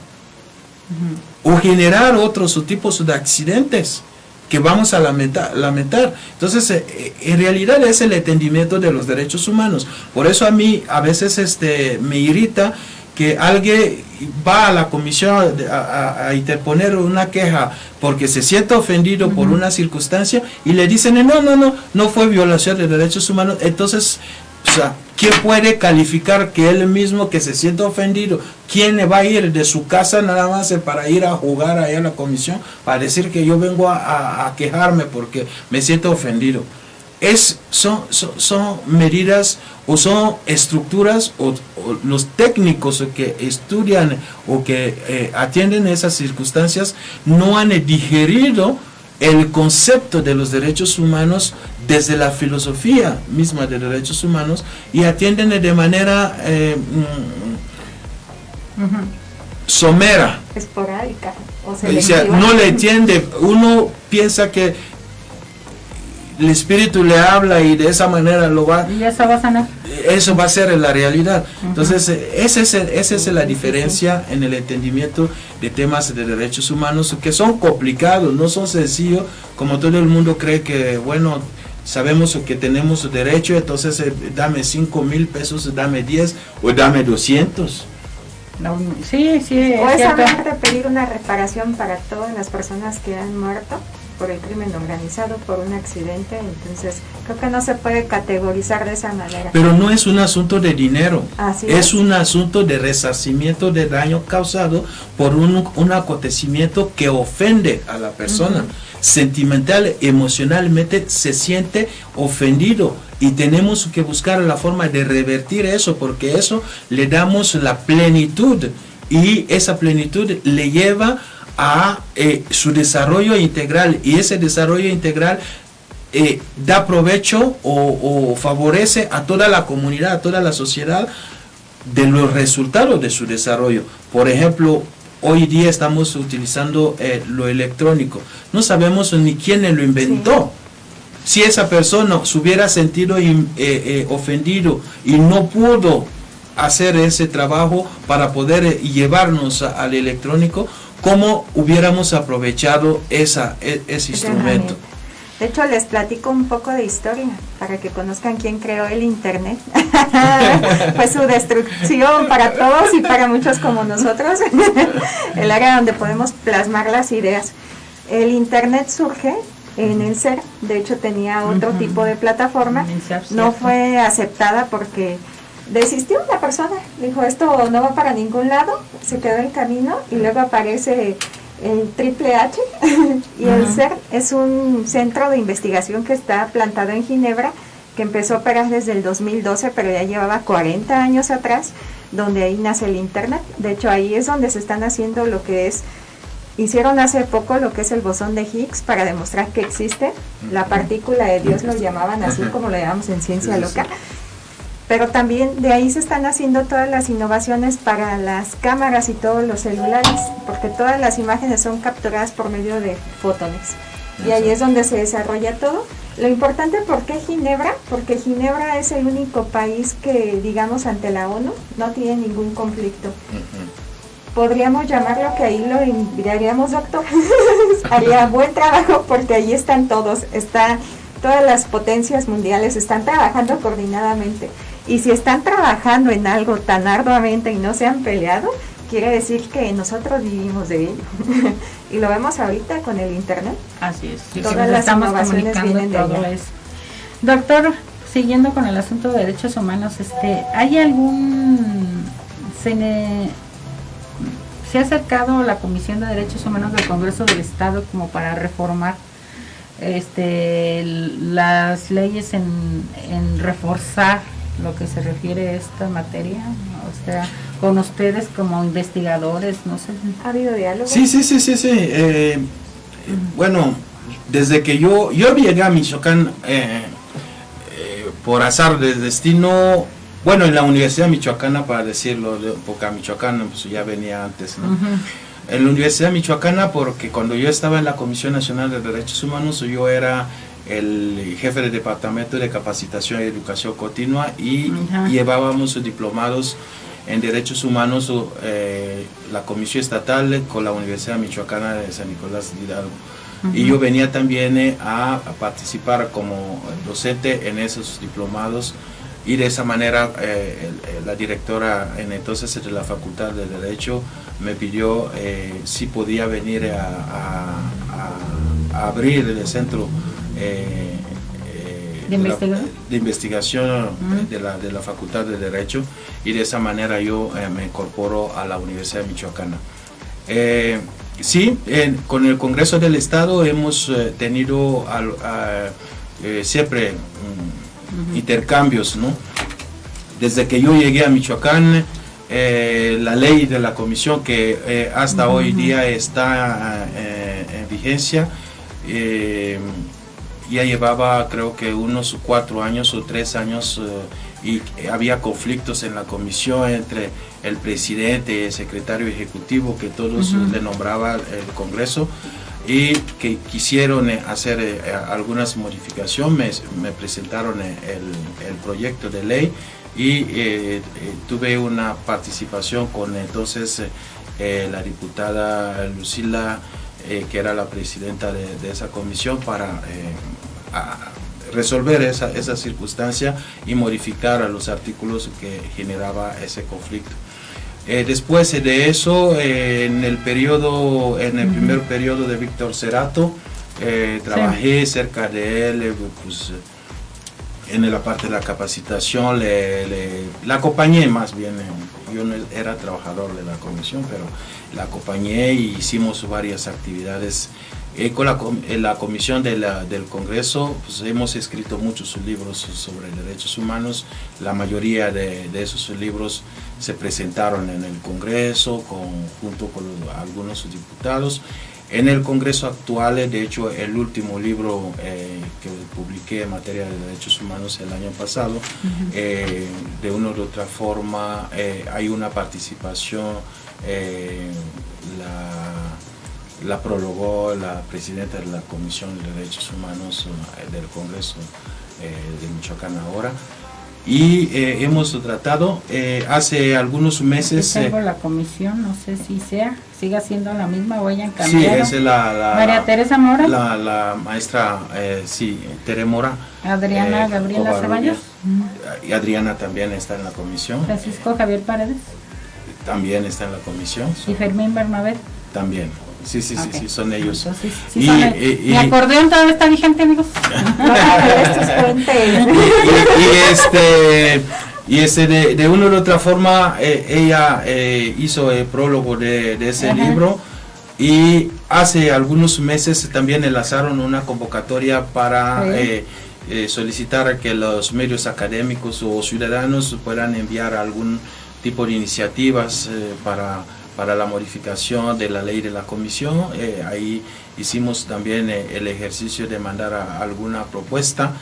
o generar otros tipos de accidentes que vamos a lamentar. Entonces, en realidad es el entendimiento de los derechos humanos. Por eso a mí a veces me irrita que alguien va a la comisión a interponer una queja porque se siente ofendido por una circunstancia y le dicen, no fue violación de derechos humanos. Entonces, o sea, ¿quién puede calificar que él mismo que se siente ofendido? ¿Quién le va a ir de su casa nada más para ir a jugar allá a la comisión para decir que yo vengo a quejarme porque me siento ofendido? Son medidas o son estructuras o los técnicos que estudian o que atienden esas circunstancias no han digerido el concepto de los derechos humanos desde la filosofía misma de derechos humanos y atienden de manera somera, esporádica o sea, no le entiende. Uno piensa que el espíritu le habla y de esa manera lo va, y eso va a sanar. Eso va a ser la realidad. Entonces, esa es la diferencia en el entendimiento de temas de derechos humanos que son complicados, no son sencillos, como todo el mundo cree que, bueno, sabemos que tenemos derecho, entonces dame 5,000 pesos, dame 10 o dame 200. No, sí, o es hablar de pedir una reparación para todas las personas que han muerto por el crimen organizado, por un accidente. Entonces creo que no se puede categorizar de esa manera. Pero no es un asunto de dinero, es un asunto de resarcimiento de daño causado por un acontecimiento que ofende a la persona. Sentimental, emocionalmente se siente ofendido y tenemos que buscar la forma de revertir eso, porque eso le damos la plenitud y esa plenitud le lleva a su desarrollo integral, y ese desarrollo integral da provecho o favorece a toda la comunidad, a toda la sociedad de los resultados de su desarrollo. Por ejemplo, hoy día estamos utilizando lo electrónico, no sabemos ni quién lo inventó. Si esa persona se hubiera sentido ofendido y no pudo hacer ese trabajo para poder llevarnos al electrónico, ¿cómo hubiéramos aprovechado ese instrumento? De hecho, les platico un poco de historia para que conozcan quién creó el Internet. Fue su destrucción para todos y para muchos como nosotros, el área donde podemos plasmar las ideas. El Internet surge en el CER, de hecho tenía otro tipo de plataforma, no fue aceptada porque desistió la persona, dijo esto no va para ningún lado, se quedó en camino y luego aparece el Triple H y el CER es un centro de investigación que está plantado en Ginebra, que empezó a operar desde el 2012, pero ya llevaba 40 años atrás, donde ahí nace el Internet. De hecho ahí es donde se están haciendo lo que es, hicieron hace poco lo que es el bosón de Higgs para demostrar que existe la partícula de Dios, lo llamaban así como lo llamamos en ciencia loca. pero también de ahí se están haciendo todas las innovaciones para las cámaras y todos los celulares, porque todas las imágenes son capturadas por medio de fotones. Y ahí es donde se desarrolla todo. Lo importante, ¿por qué Ginebra? Porque Ginebra es el único país que, digamos, ante la ONU no tiene ningún conflicto. Podríamos llamarlo que ahí lo enviaríamos, doctor. Haría buen trabajo porque ahí están todos, todas las potencias mundiales están trabajando coordinadamente. Y si están trabajando en algo tan arduamente y no se han peleado, quiere decir que nosotros vivimos de ello. Y lo vemos ahorita con el internet. Así es. Sí, todas las innovaciones vienen de allá. Doctor, siguiendo con el asunto de derechos humanos, ¿hay algún se ha acercado la Comisión de Derechos Humanos del Congreso del Estado como para reformar las leyes en reforzar lo que se refiere a esta materia? O sea, con ustedes como investigadores, no sé. ¿Ha habido diálogo? Sí. Bueno, desde que yo llegué a Michoacán, por azar del destino, bueno, en la Universidad Michoacana, para decirlo, porque a Michoacán pues, ya venía antes, ¿no? En la Universidad Michoacana, porque cuando yo estaba en la Comisión Nacional de Derechos Humanos, yo era el jefe del Departamento de Capacitación y Educación Continua y llevábamos diplomados en Derechos Humanos, la Comisión Estatal con la Universidad Michoacana de San Nicolás de Hidalgo. Y yo venía también a participar como docente en esos diplomados, y de esa manera la directora entonces de la Facultad de Derecho me pidió si podía venir a abrir el centro de investigación de la Facultad de Derecho, y de esa manera yo me incorporo a la Universidad Michoacana. Sí, con el Congreso del Estado hemos tenido siempre intercambios, ¿no? Desde que yo llegué a Michoacán, la ley de la comisión que hasta hoy día está en vigencia, ya llevaba creo que unos 4 años o 3 años y había conflictos en la comisión entre el presidente y el secretario ejecutivo, que todos le nombraba el Congreso, y que quisieron hacer algunas modificaciones. Me presentaron el proyecto de ley y tuve una participación con entonces la diputada Lucila, que era la presidenta de esa comisión, para resolver esa circunstancia y modificar a los artículos que generaba ese conflicto. Después de eso, en el primer periodo de Víctor Cerato, trabajé cerca de él, pues, en la parte de la capacitación, la acompañé más bien. Yo no era trabajador de la comisión, pero la acompañé y hicimos varias actividades. Con la comisión del Congreso, pues, hemos escrito muchos libros sobre derechos humanos. La mayoría de esos libros se presentaron en el Congreso junto con algunos diputados. En el Congreso actual, de hecho, el último libro que publiqué en materia de derechos humanos el año pasado, de una u otra forma hay una participación, la prologó la presidenta de la Comisión de Derechos Humanos del Congreso de Michoacán ahora, y hemos tratado hace algunos meses. Tengo la comisión, no sé si siga siendo la misma o hayan cambiado. Sí, es María Teresa Mora, la maestra, sí, Tere Mora. Adriana Gabriela Ceballos. Y Adriana también está en la comisión. Francisco Javier Paredes también está en la comisión. Y Fermín Bernabé también. Sí, son ellos. Entonces, mi acordeón todavía está vigente, amigos. De una u otra forma, ella hizo el prólogo de ese libro, y hace algunos meses también enlazaron una convocatoria para solicitar que los medios académicos o ciudadanos puedan enviar algún tipo de iniciativas para la modificación de la ley de la comisión. Ahí hicimos también el ejercicio de mandar alguna propuesta.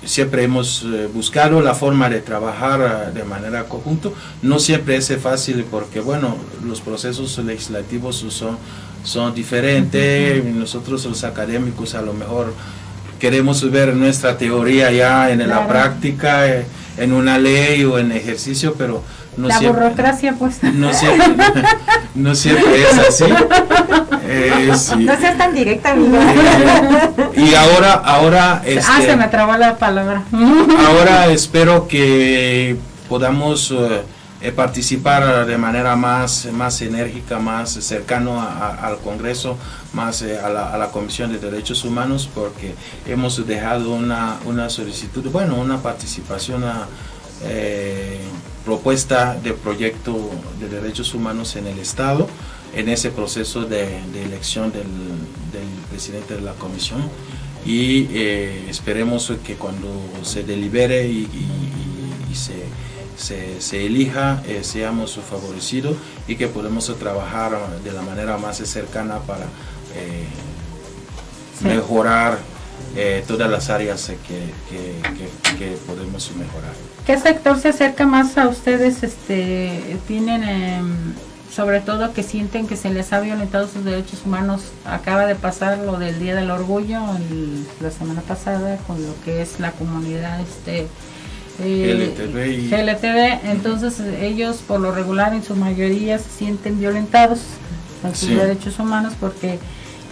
siempre hemos buscado la forma de trabajar de manera conjunta. No siempre es fácil porque, bueno, los procesos legislativos son diferentes. Nosotros los académicos a lo mejor queremos ver nuestra teoría ya en la práctica, en una ley o en ejercicio, pero no la siempre, burocracia pues no siempre es así. Sí. No seas tan directa, amigo. Y ahora se me trabó la palabra. Ahora espero que podamos participar de manera más enérgica, más cercano al Congreso, más a la Comisión de Derechos Humanos, porque hemos dejado una solicitud, bueno, una participación, propuesta de proyecto de derechos humanos en el Estado, en ese proceso de elección del presidente de la comisión, y esperemos que cuando se delibere y se elija, seamos favorecidos y que podamos trabajar de la manera más cercana para mejorar todas las áreas que podemos mejorar. ¿Qué sector se acerca más a ustedes? Tienen sobre todo que sienten que se les ha violentado sus derechos humanos. Acaba de pasar lo del Día del Orgullo la semana pasada con lo que es la comunidad LGTB, entonces ellos por lo regular en su mayoría se sienten violentados en sus derechos humanos porque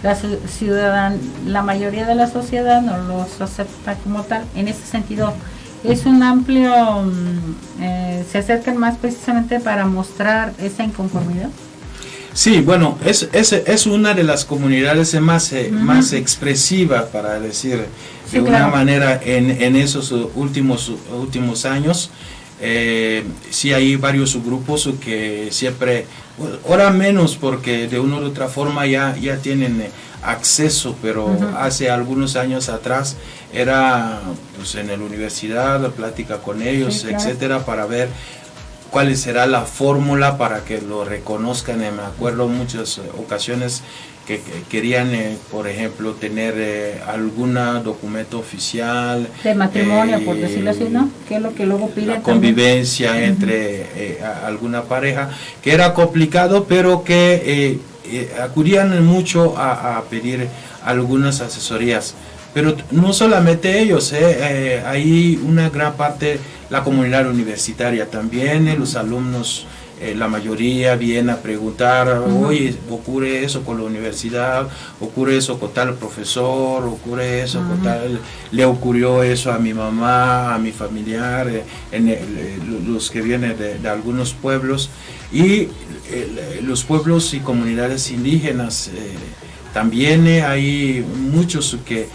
la mayoría de la sociedad no los acepta como tal. En ese sentido es un amplio, se acercan más precisamente para mostrar esa inconformidad. Sí, bueno, es una de las comunidades más expresivas, para decir de una manera, en esos últimos años. Sí hay varios grupos que siempre, ahora menos porque de una u otra forma ya tienen acceso, pero hace algunos años atrás era pues en la universidad, la plática con ellos, etcétera, para ver cuál será la fórmula para que lo reconozcan. Me acuerdo muchas ocasiones que querían, por ejemplo, tener algún documento oficial de matrimonio, por decirlo así, ¿no? Que es lo que luego piden. La convivencia entre alguna pareja, que era complicado, pero que acudían mucho a pedir algunas asesorías. Pero no solamente ellos, hay una gran parte, la comunidad universitaria también, los alumnos, la mayoría vienen a preguntar, oye, ocurre eso con la universidad, ocurre eso con tal profesor, ocurre eso con tal, le ocurrió eso a mi mamá, a mi familiar, los que vienen de algunos pueblos, y los pueblos y comunidades indígenas, también hay muchos que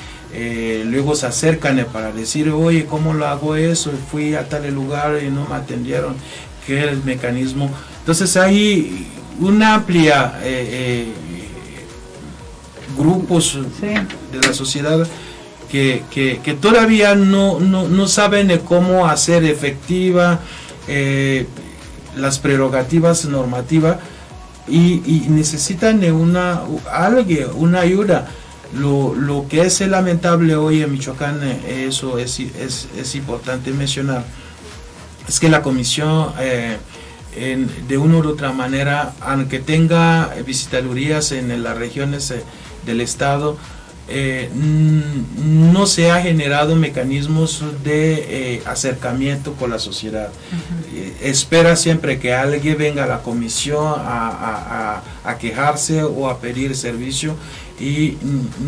luego se acercan para decir, oye, ¿cómo lo hago eso? Fui a tal lugar y no me atendieron, ¿qué es el mecanismo? Entonces hay una amplia grupos de la sociedad que todavía no saben cómo hacer efectiva las prerrogativas normativas y necesitan una ayuda. Lo que es lamentable hoy en Michoacán, eso es importante mencionar, es que la comisión de una u otra manera, aunque tenga visitadurías en las regiones del estado, no se ha generado mecanismos de acercamiento con la sociedad. Espera siempre que alguien venga a la comisión a quejarse o a pedir servicio, y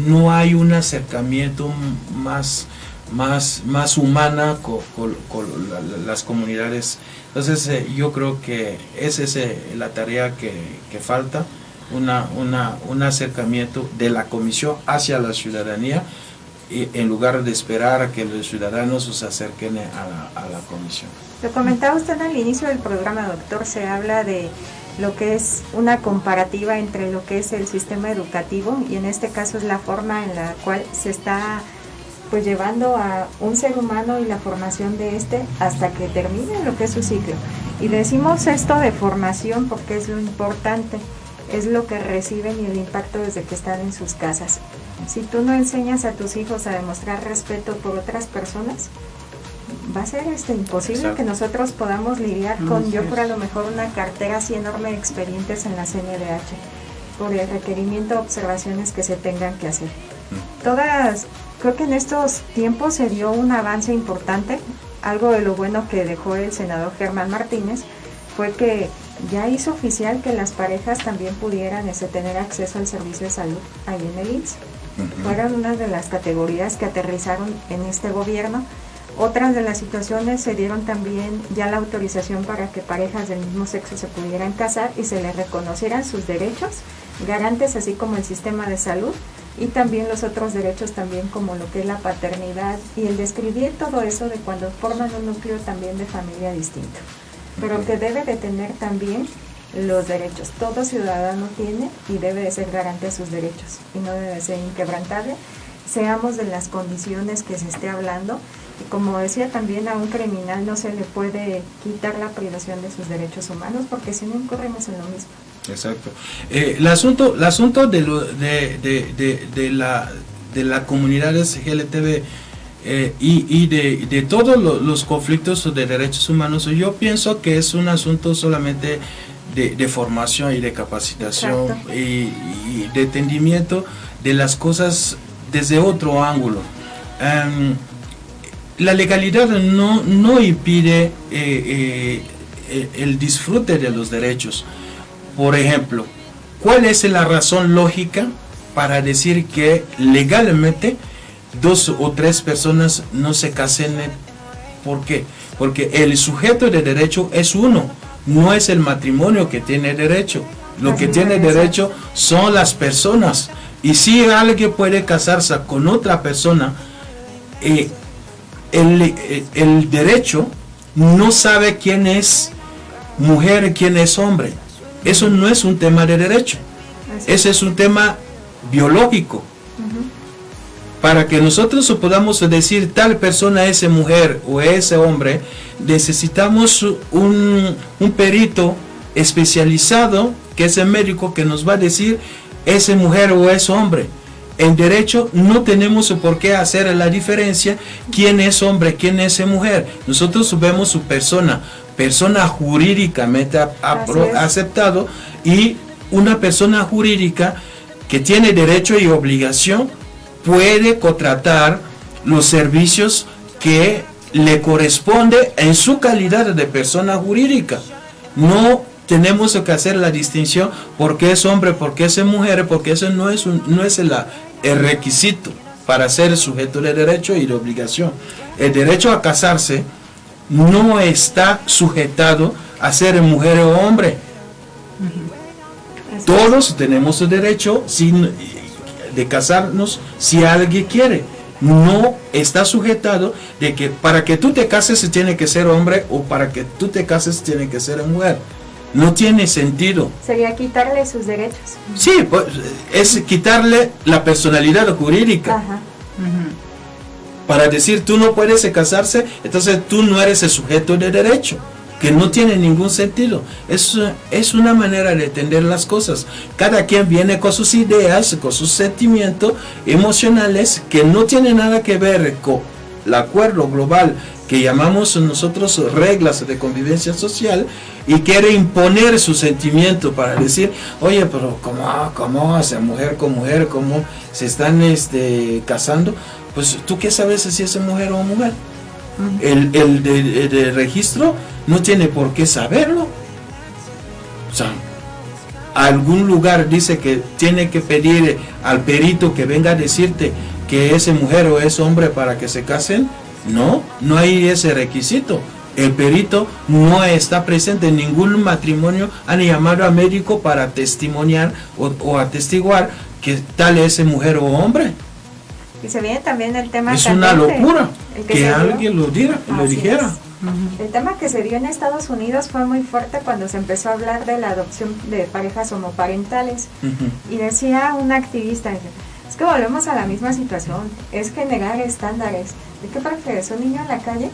no hay un acercamiento más humana con las comunidades. Entonces yo creo que esa es la tarea que falta, un acercamiento de la comisión hacia la ciudadanía, y en lugar de esperar a que los ciudadanos se acerquen a la comisión. Lo comentaba usted al inicio del programa, doctor, se habla de lo que es una comparativa entre lo que es el sistema educativo, y en este caso es la forma en la cual se está pues llevando a un ser humano y la formación de hasta que termine lo que es su ciclo. Y decimos esto de formación porque es lo importante, es lo que reciben y el impacto desde que están en sus casas. Si tú no enseñas a tus hijos a demostrar respeto por otras personas, va a ser imposible Exacto. que nosotros podamos lidiar con, yo por a lo mejor una cartera así enorme de expedientes en la CNDH, por el requerimiento de observaciones que se tengan que hacer. Creo que en estos tiempos se dio un avance importante. Algo de lo bueno que dejó el senador Germán Martínez fue que ya hizo oficial que las parejas también pudieran tener acceso al servicio de salud ahí en el IMSS. Fueron una de las categorías que aterrizaron en este gobierno. Otras de las situaciones se dieron también ya la autorización para que parejas del mismo sexo se pudieran casar y se les reconocieran sus derechos garantes, así como el sistema de salud, y también los otros derechos también como lo que es la paternidad y el describir todo eso de cuando forman un núcleo también de familia distinto, pero que debe de tener también los derechos. Todo ciudadano tiene y debe de ser garante de sus derechos y no debe de ser inquebrantable, seamos de las condiciones que se esté hablando. Y como decía, también a un criminal no se le puede quitar la privación de sus derechos humanos, porque si no incurrimos en lo mismo. Exacto. El asunto de la comunidad LGBTB y de todos los conflictos de derechos humanos, yo pienso que es un asunto solamente de formación y de capacitación y de entendimiento de las cosas desde otro ángulo. La legalidad no impide el disfrute de los derechos. Por ejemplo, ¿cuál es la razón lógica para decir que legalmente 2 o 3 personas no se casen? ¿Por qué? Porque el sujeto de derecho es uno, no es el matrimonio que tiene derecho. Lo que tiene derecho son las personas. Y si alguien puede casarse con otra persona, el derecho no sabe quién es mujer y quién es hombre. Eso no es un tema de derecho, ese es un tema biológico. Para que nosotros podamos decir tal persona es mujer o es hombre, necesitamos un perito especializado, que es el médico, que nos va a decir es mujer o es hombre. En derecho no tenemos por qué hacer la diferencia quién es hombre, quién es mujer. Nosotros vemos su persona jurídicamente aceptado, y una persona jurídica que tiene derecho y obligación puede contratar los servicios que le corresponde en su calidad de persona jurídica. No tenemos que hacer la distinción porque es hombre, porque es mujer, porque eso no es el requisito para ser sujeto de derecho y de obligación. El derecho a casarse no está sujetado a ser mujer o hombre. Todos tenemos el derecho de casarnos si alguien quiere. No está sujetado de que para que tú te cases tiene que ser hombre, o para que tú te cases tiene que ser mujer. No tiene sentido. Sería quitarle sus derechos. Sí, pues, es quitarle la personalidad jurídica. Para decir tú no puedes casarse, entonces tú no eres el sujeto de derecho, que no tiene ningún sentido. Es una manera de entender las cosas. Cada quien viene con sus ideas, con sus sentimientos emocionales, que no tienen nada que ver con el acuerdo global que llamamos nosotros reglas de convivencia social, y quiere imponer su sentimiento para decir, oye, pero ¿cómo hace mujer con mujer? ¿Cómo se están casando? Pues tú qué sabes si es mujer o mujer. El de registro no tiene por qué saberlo. O sea, algún lugar dice que tiene que pedir al perito que venga a decirte que es mujer o es hombre para que se casen. No hay ese requisito. El perito no está presente en ningún matrimonio. Han llamado a médico para testimoniar o atestiguar que tal es mujer o hombre. Y se viene también el tema. Es una locura que alguien lo dijera. El tema que se dio en Estados Unidos fue muy fuerte cuando se empezó a hablar de la adopción de parejas homoparentales. Y decía una activista, es que volvemos a la misma situación, es generar estándares. ¿De qué prefieres, un niño en la calle?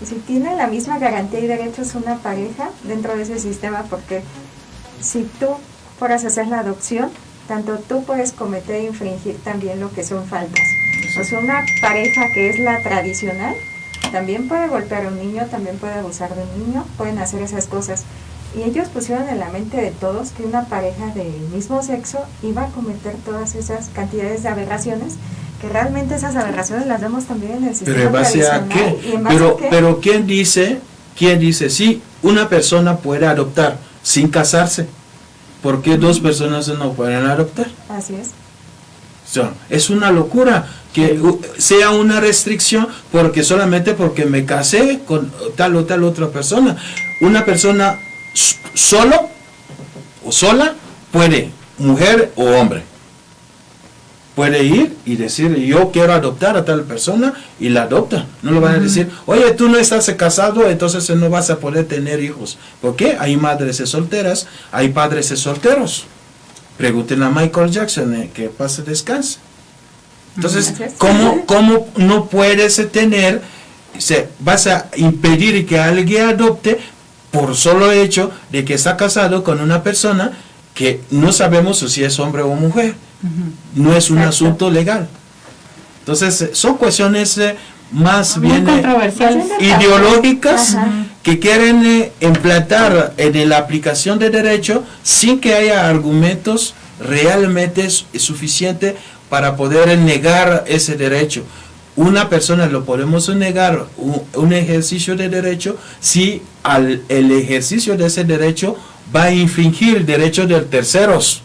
Y si tiene la misma garantía y derechos una pareja dentro de ese sistema, porque si tú fueras a hacer la adopción, tanto tú puedes cometer e infringir también lo que son faltas. O sea, una pareja que es la tradicional, también puede golpear a un niño, también puede abusar de un niño, pueden hacer esas cosas. Y ellos pusieron en la mente de todos que una pareja del mismo sexo iba a cometer todas esas cantidades de aberraciones, que realmente esas aberraciones las vemos también en el sistema ¿Pero en base a tradicional. qué? ¿Y en base a qué? Pero ¿quién dice sí, una persona puede adoptar sin casarse? ¿Por qué dos personas no pueden adoptar? Así es. Es una locura que sea una restricción solamente porque me casé con tal o tal otra persona. Una persona solo o sola puede, mujer o hombre, puede ir y decir yo quiero adoptar a tal persona y la adopta. No le van a decir, oye, tú no estás casado, entonces no vas a poder tener hijos. ¿Por qué? Hay madres solteras, hay padres solteros. Pregunten a Michael Jackson, que pase descanse. Entonces, ¿cómo no puedes tener, vas a impedir que alguien adopte por solo hecho de que está casado con una persona que no sabemos si es hombre o mujer? No es un asunto legal. Entonces, son cuestiones más bien ideológicas que quieren implantar en la aplicación de derecho sin que haya argumentos realmente suficientes para poder negar ese derecho. Una persona lo podemos negar un ejercicio de derecho si el ejercicio de ese derecho va a infringir derechos de terceros.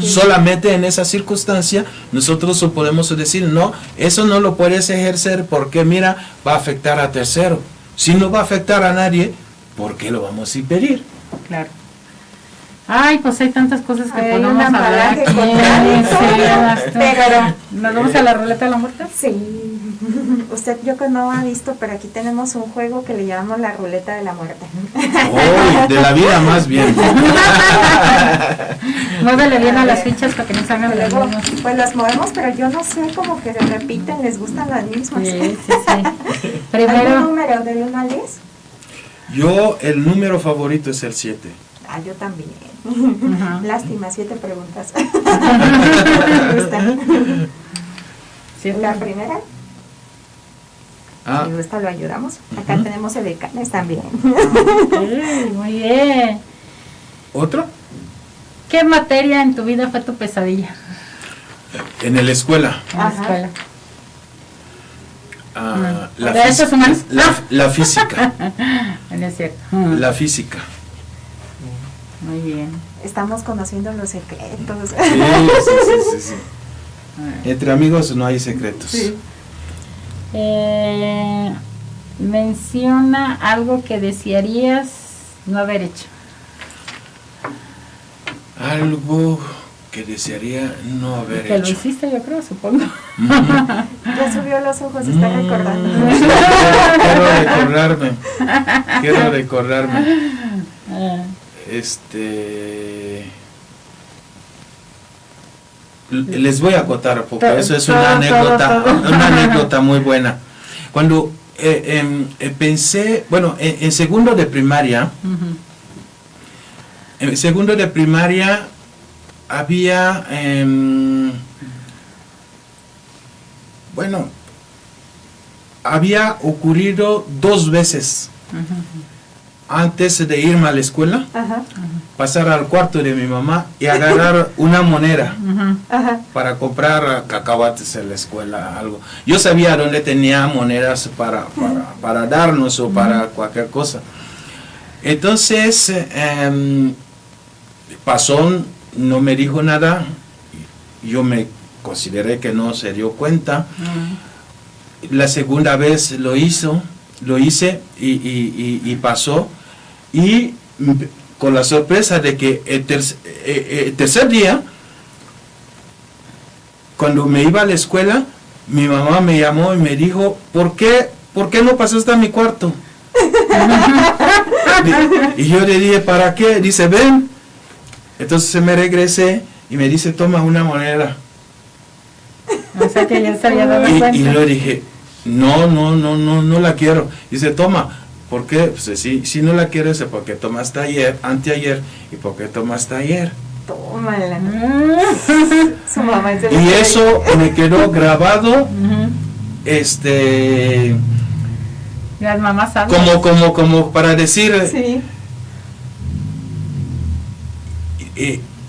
Solamente en esa circunstancia nosotros podemos decir, no, eso no lo puedes ejercer porque mira, va a afectar a tercero. Si no va a afectar a nadie, ¿por qué lo vamos a impedir? Claro. Ay, pues hay tantas cosas que podemos hablar aquí. Pero ¿nos vamos a la ruleta de la muerte? Sí. Usted yo que no ha visto, pero aquí tenemos un juego que le llamamos la ruleta de la muerte. Oh, de la vida más bien. Muévele bien a las fichas para que no salgan las mismas. Pues las movemos, pero yo no sé, como que se repiten, les gustan las mismas. Sí. Primero, ¿algún número del 1 al 10? Yo, el número favorito es el 7. Ah, yo también. Lástima, 7 preguntas. Me gusta. La primera. Me gusta, lo ayudamos. Acá tenemos edecanes también. Muy bien. ¿Otro? ¿Qué materia en tu vida fue tu pesadilla? En la escuela. En la escuela. La física. No es cierto. La física. Muy bien. Estamos conociendo los secretos. Sí. Entre amigos no hay secretos. Sí. Menciona algo que desearías no haber hecho. Algo que desearía no haber hecho. Que lo hiciste, yo creo, supongo. Ya subió los ojos, está recordando. Quiero recordarme. Les voy a contar porque eso es una anécdota muy buena. Cuando pensé, bueno, en segundo de primaria, había, había ocurrido 2 veces. Antes de irme a la escuela, pasar al cuarto de mi mamá y agarrar una moneda para comprar cacahuates en la escuela, algo. Yo sabía dónde tenía monedas para darnos o para cualquier cosa. Entonces, pasó, no me dijo nada, yo me consideré que no se dio cuenta. La segunda vez lo hice y pasó, y con la sorpresa de que el tercer día, cuando me iba a la escuela, mi mamá me llamó y me dijo, ¿por qué no pasaste a mi cuarto? Y yo le dije, ¿para qué? Dice, ven. Entonces me regresé y me dice, toma una moneda. O sea que ya se había dado cuenta. Y yo dije, no la quiero. Dice, toma. ¿Por qué? Pues si no la quieres es porque tomaste ayer, anteayer, y porque tomaste ayer. Tómala. Su mamá es de Y eso me quedó grabado, Las mamás saben. como para decir, Sí.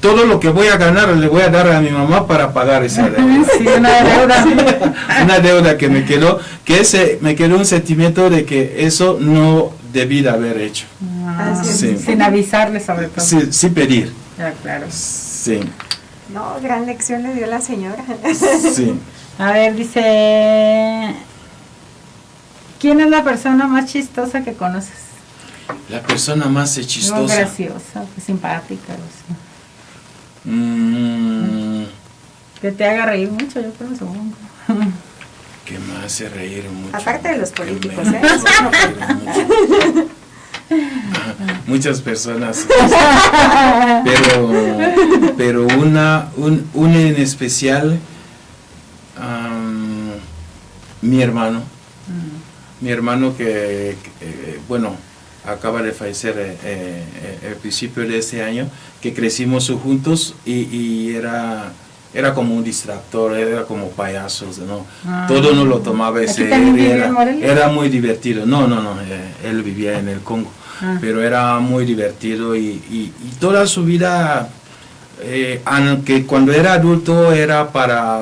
todo lo que voy a ganar le voy a dar a mi mamá para pagar esa deuda. Sí, una deuda. Una deuda que me quedó, me quedó un sentimiento de que eso no debí de haber hecho. Sí. Sin avisarle sobre todo. Sí pedir. Ya, claro. Sí. No, gran lección le dio la señora. Sí. A ver, dice, ¿quién es la persona más chistosa que conoces? La persona más chistosa. No, graciosa, simpática. O sea. Que te haga reír mucho, yo creo, supongo. Que me hace reír mucho. Aparte de los políticos, me hace reír mucho. Muchas personas, pero una en especial, mi hermano que bueno, acaba de fallecer al principio de este año, que crecimos juntos y era como un distractor, era como payasos, ¿no? Todo no lo tomaba ese, era muy divertido. No, él vivía en el Congo, pero era muy divertido y toda su vida, aunque cuando era adulto era para,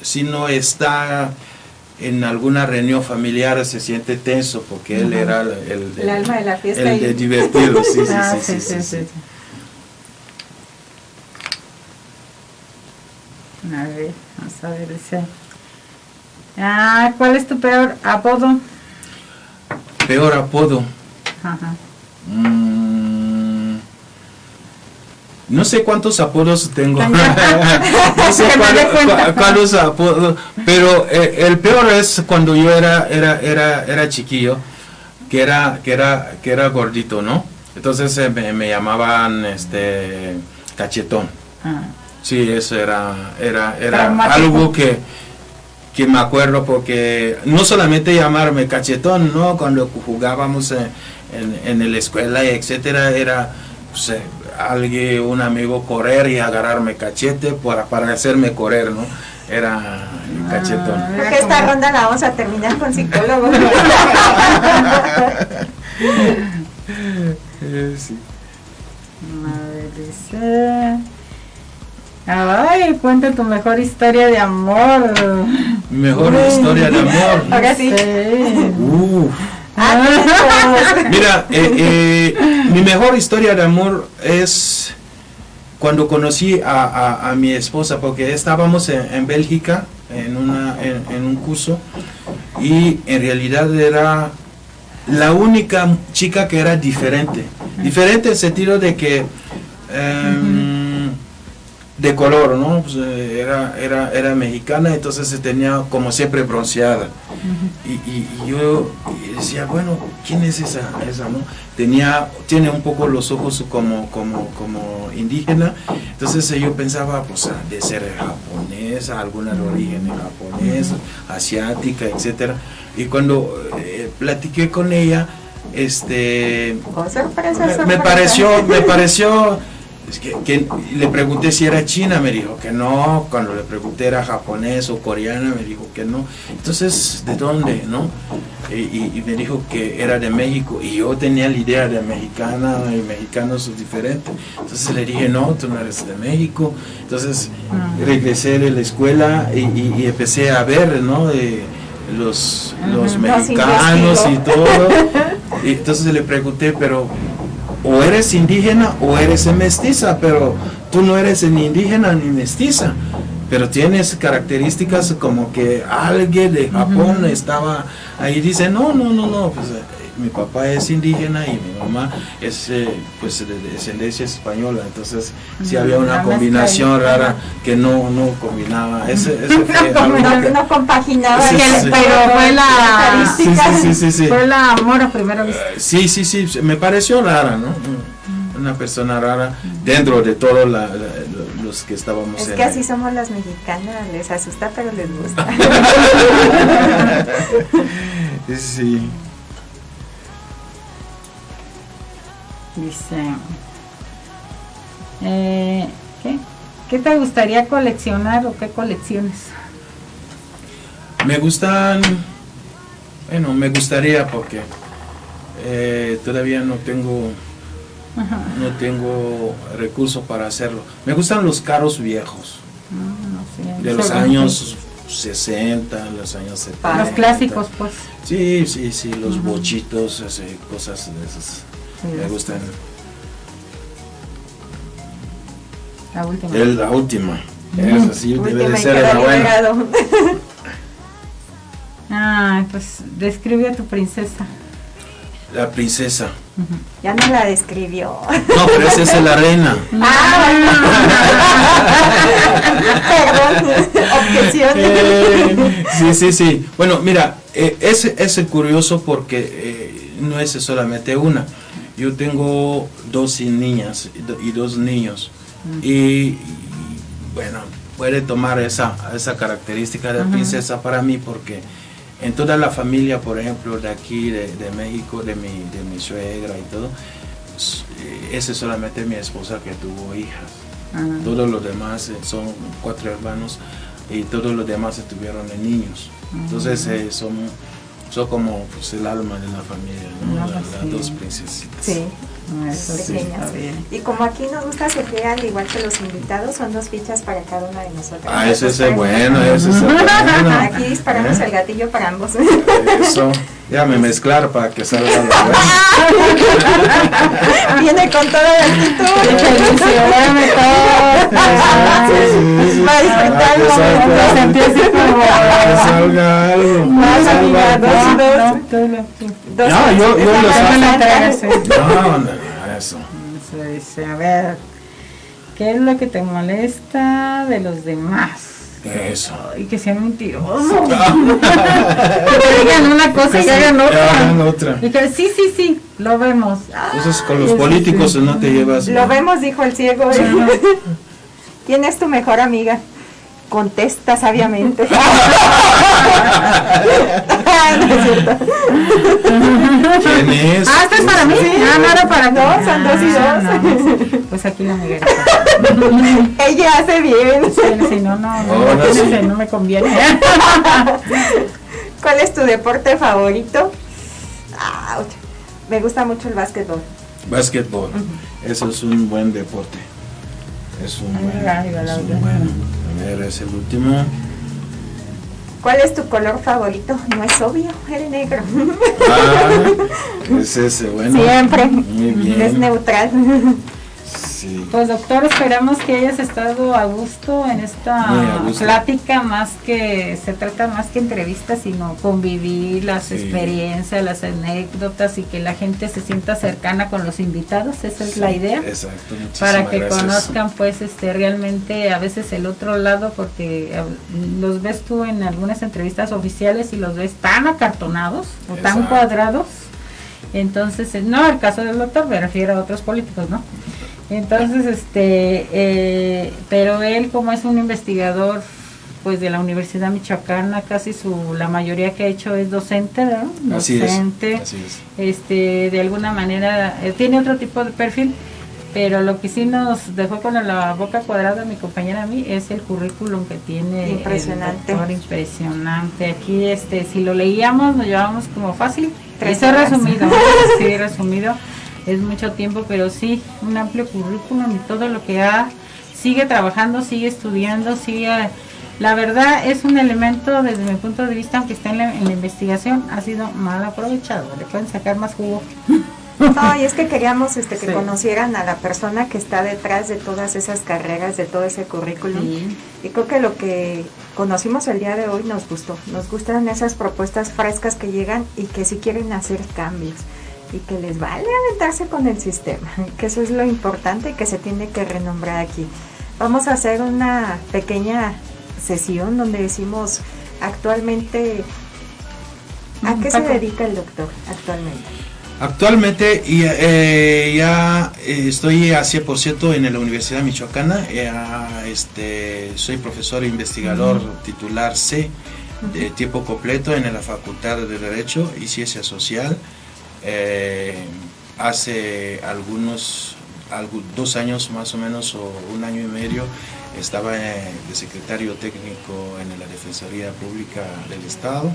si no está en alguna reunión familiar se siente tenso porque él era el alma de la fiesta, el de divertido, sí. A ver, vamos a ver, dice. ¿Cuál es tu peor apodo? Peor apodo. Ajá. No sé cuántos apodos tengo. No sé cuáles apodos, pero el peor es cuando yo era chiquillo, que era gordito, ¿no? Entonces me llamaban cachetón. Sí, eso era algo que me acuerdo, porque no solamente llamarme cachetón, ¿no? Cuando jugábamos en la escuela, etcétera, era pues, un amigo correr y agarrarme cachete para hacerme correr, ¿no? Era cachetón. Porque esta ronda la vamos a terminar con psicólogo. Sí. A ver, dice. Ay, cuenta tu mejor historia de amor. Mejor historia de amor. Ahora sí. Mira, mi mejor historia de amor es cuando conocí a mi esposa, porque estábamos en Bélgica en un curso, y en realidad era la única chica que era diferente en el sentido de que de color, ¿no? Pues era mexicana, entonces se tenía como siempre bronceada. Y yo decía, bueno, ¿quién es esa, no? Tiene un poco los ojos como indígena, entonces yo pensaba, pues, de ser japonesa, alguna de origen japonés, asiática, etcétera. Y cuando platiqué con ella, me pareció que le pregunté si era china, me dijo que no. Cuando le pregunté era japonés o coreana, me dijo que no. Entonces, ¿de dónde, no? Y me dijo que era de México, y yo tenía la idea de mexicana y mexicanos son diferentes. Entonces le dije, no, tú no eres de México. Entonces regresé de la escuela y empecé a ver, ¿no? Los mexicanos y todo. Y entonces le pregunté, pero o eres indígena o eres mestiza, pero tú no eres ni indígena ni mestiza, pero tienes características como que alguien de Japón estaba ahí. Dice, no, pues mi papá es indígena y mi mamá es pues de descendencia española, entonces sí había una combinación rara que no combinaba. Ese fue no compaginaba. Pero fue la sí. Fue la amor a primera vista. Sí, me pareció rara, ¿no? Una persona rara dentro de todos los que estábamos. Es que así somos las mexicanas, les asusta pero les gusta. Sí. Dice, ¿Qué te gustaría coleccionar o qué colecciones? Me gustan, bueno, me gustaría porque todavía no tengo recursos para hacerlo. Me gustan los carros viejos, de los años 60, los años 70. Los clásicos, pues. Sí, los bochitos, cosas de esas. Me gustan. La última. Esa sí debe de ser la buena. Pues describe a tu princesa. La princesa. Ya no la describió. No, pero esa es la reina. Perdón, objeciones. Sí. Bueno, mira, es curioso porque no es solamente una. Yo tengo 2 niñas y 2 niños. Y bueno, puede tomar esa característica de princesa para mí porque en toda la familia, por ejemplo, de aquí, de México, de mi suegra y todo, ese es solamente mi esposa que tuvo hijas. Todos los demás son 4 hermanos y todos los demás tuvieron niños. Entonces son como pues, el alma de la familia, ¿no? Las 2 princesitas. Sí. Pequeñas. Y como aquí nos gusta sortear, al igual que los invitados, son 2 fichas para cada una de nosotros. Ese es bueno, Aquí disparamos el gatillo para ambos. Eso, ya me mezclar para que salga la buena. Viene con toda la actitud. Que salga algo. Yo lo eso. A ver, ¿qué es lo que te molesta de los demás? Eso. Y que sean mentirosos. Que te digan una cosa y hagan otra. Y que sí, lo vemos. Entonces con los políticos no te llevas. Lo vemos, dijo el ciego. ¿Quién es tu mejor amiga? Contesta sabiamente. No es cierto. ¿Quién es? Esto es para mí. No era para No, son 2 y 2. Pues aquí la amiguera. Ella hace bien. Si no me conviene. ¿Cuál es tu deporte favorito? Me gusta mucho el básquetbol. Básquetbol. Eso es un buen deporte. Es un buen. A ver, es el último. ¿Cuál es tu color favorito? No es obvio, el negro. Es ese, bueno. Siempre. Muy bien. Es neutral. Sí. Pues doctor, esperamos que hayas estado a gusto en esta plática, se trata más que entrevistas, sino convivir las experiencias, las anécdotas y que la gente se sienta cercana con los invitados, esa es la idea. Exacto, para que conozcan pues realmente a veces el otro lado, porque los ves tú en algunas entrevistas oficiales y los ves tan acartonados o tan cuadrados. Entonces, no el caso del doctor, me refiero a otros políticos, ¿no? Entonces, pero él, como es un investigador pues de la Universidad Michoacana, casi la mayoría que ha hecho es docente, ¿no? Docente. Así es. De alguna manera tiene otro tipo de perfil, pero lo que sí nos dejó con la boca cuadrada mi compañera a mí es el currículum que tiene. Impresionante. El doctor, impresionante. Aquí si lo leíamos nos llevábamos como fácil. 3 Eso horas. resumido. Sí, resumido. Es mucho tiempo, pero sí, un amplio currículum y todo lo que sigue trabajando, sigue estudiando, la verdad es un elemento desde mi punto de vista, aunque está en la investigación, ha sido mal aprovechado, le pueden sacar más jugo. No, y es que queríamos que conocieran a la persona que está detrás de todas esas carreras, de todo ese currículum. Sí. Y creo que lo que conocimos el día de hoy nos gustan esas propuestas frescas que llegan y que sí quieren hacer cambios. Y que les vale aventarse con el sistema, que eso es lo importante y que se tiene que renombrar aquí. Vamos a hacer una pequeña sesión donde decimos actualmente, ¿a qué se dedica el doctor actualmente? Actualmente ya estoy a 100% en la Universidad Michoacana, soy profesor e investigador titular C de tiempo completo en la Facultad de Derecho y Ciencia Social. Hace 2 años más o menos, o 1 año y medio, estaba de secretario técnico en la Defensoría Pública del Estado.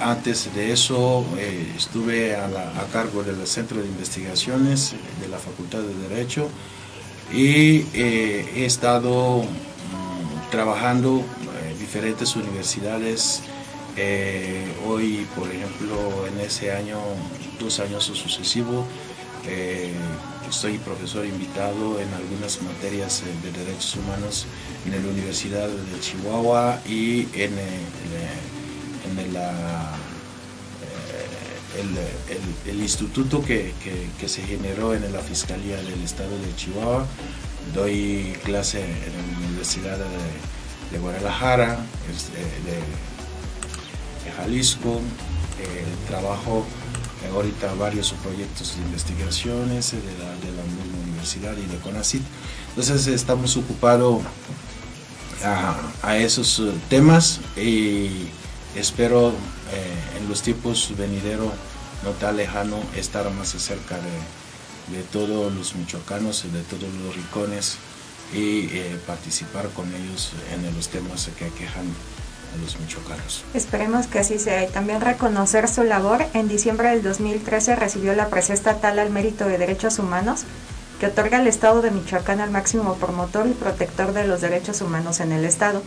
Antes de eso estuve a cargo del Centro de Investigaciones de la Facultad de Derecho y he estado trabajando en diferentes universidades. Hoy, por ejemplo, en ese año, 2 años sucesivos, soy profesor invitado en algunas materias de derechos humanos en la Universidad de Chihuahua y en el instituto que se generó en la Fiscalía del Estado de Chihuahua. Doy clase en la Universidad de Guadalajara, de Jalisco, trabajo ahorita varios proyectos de investigaciones de la misma universidad y de CONACYT. Entonces estamos ocupados a esos temas y espero en los tiempos venideros, no tan lejano, estar más cerca de todos los michoacanos, de todos los rincones y participar con ellos en los temas que aquejan a los michoacanos. Esperemos que así sea y también reconocer su labor. En diciembre del 2013 recibió la Presea Estatal al Mérito de Derechos Humanos, que otorga al Estado de Michoacán al máximo promotor y protector de los derechos humanos en el Estado.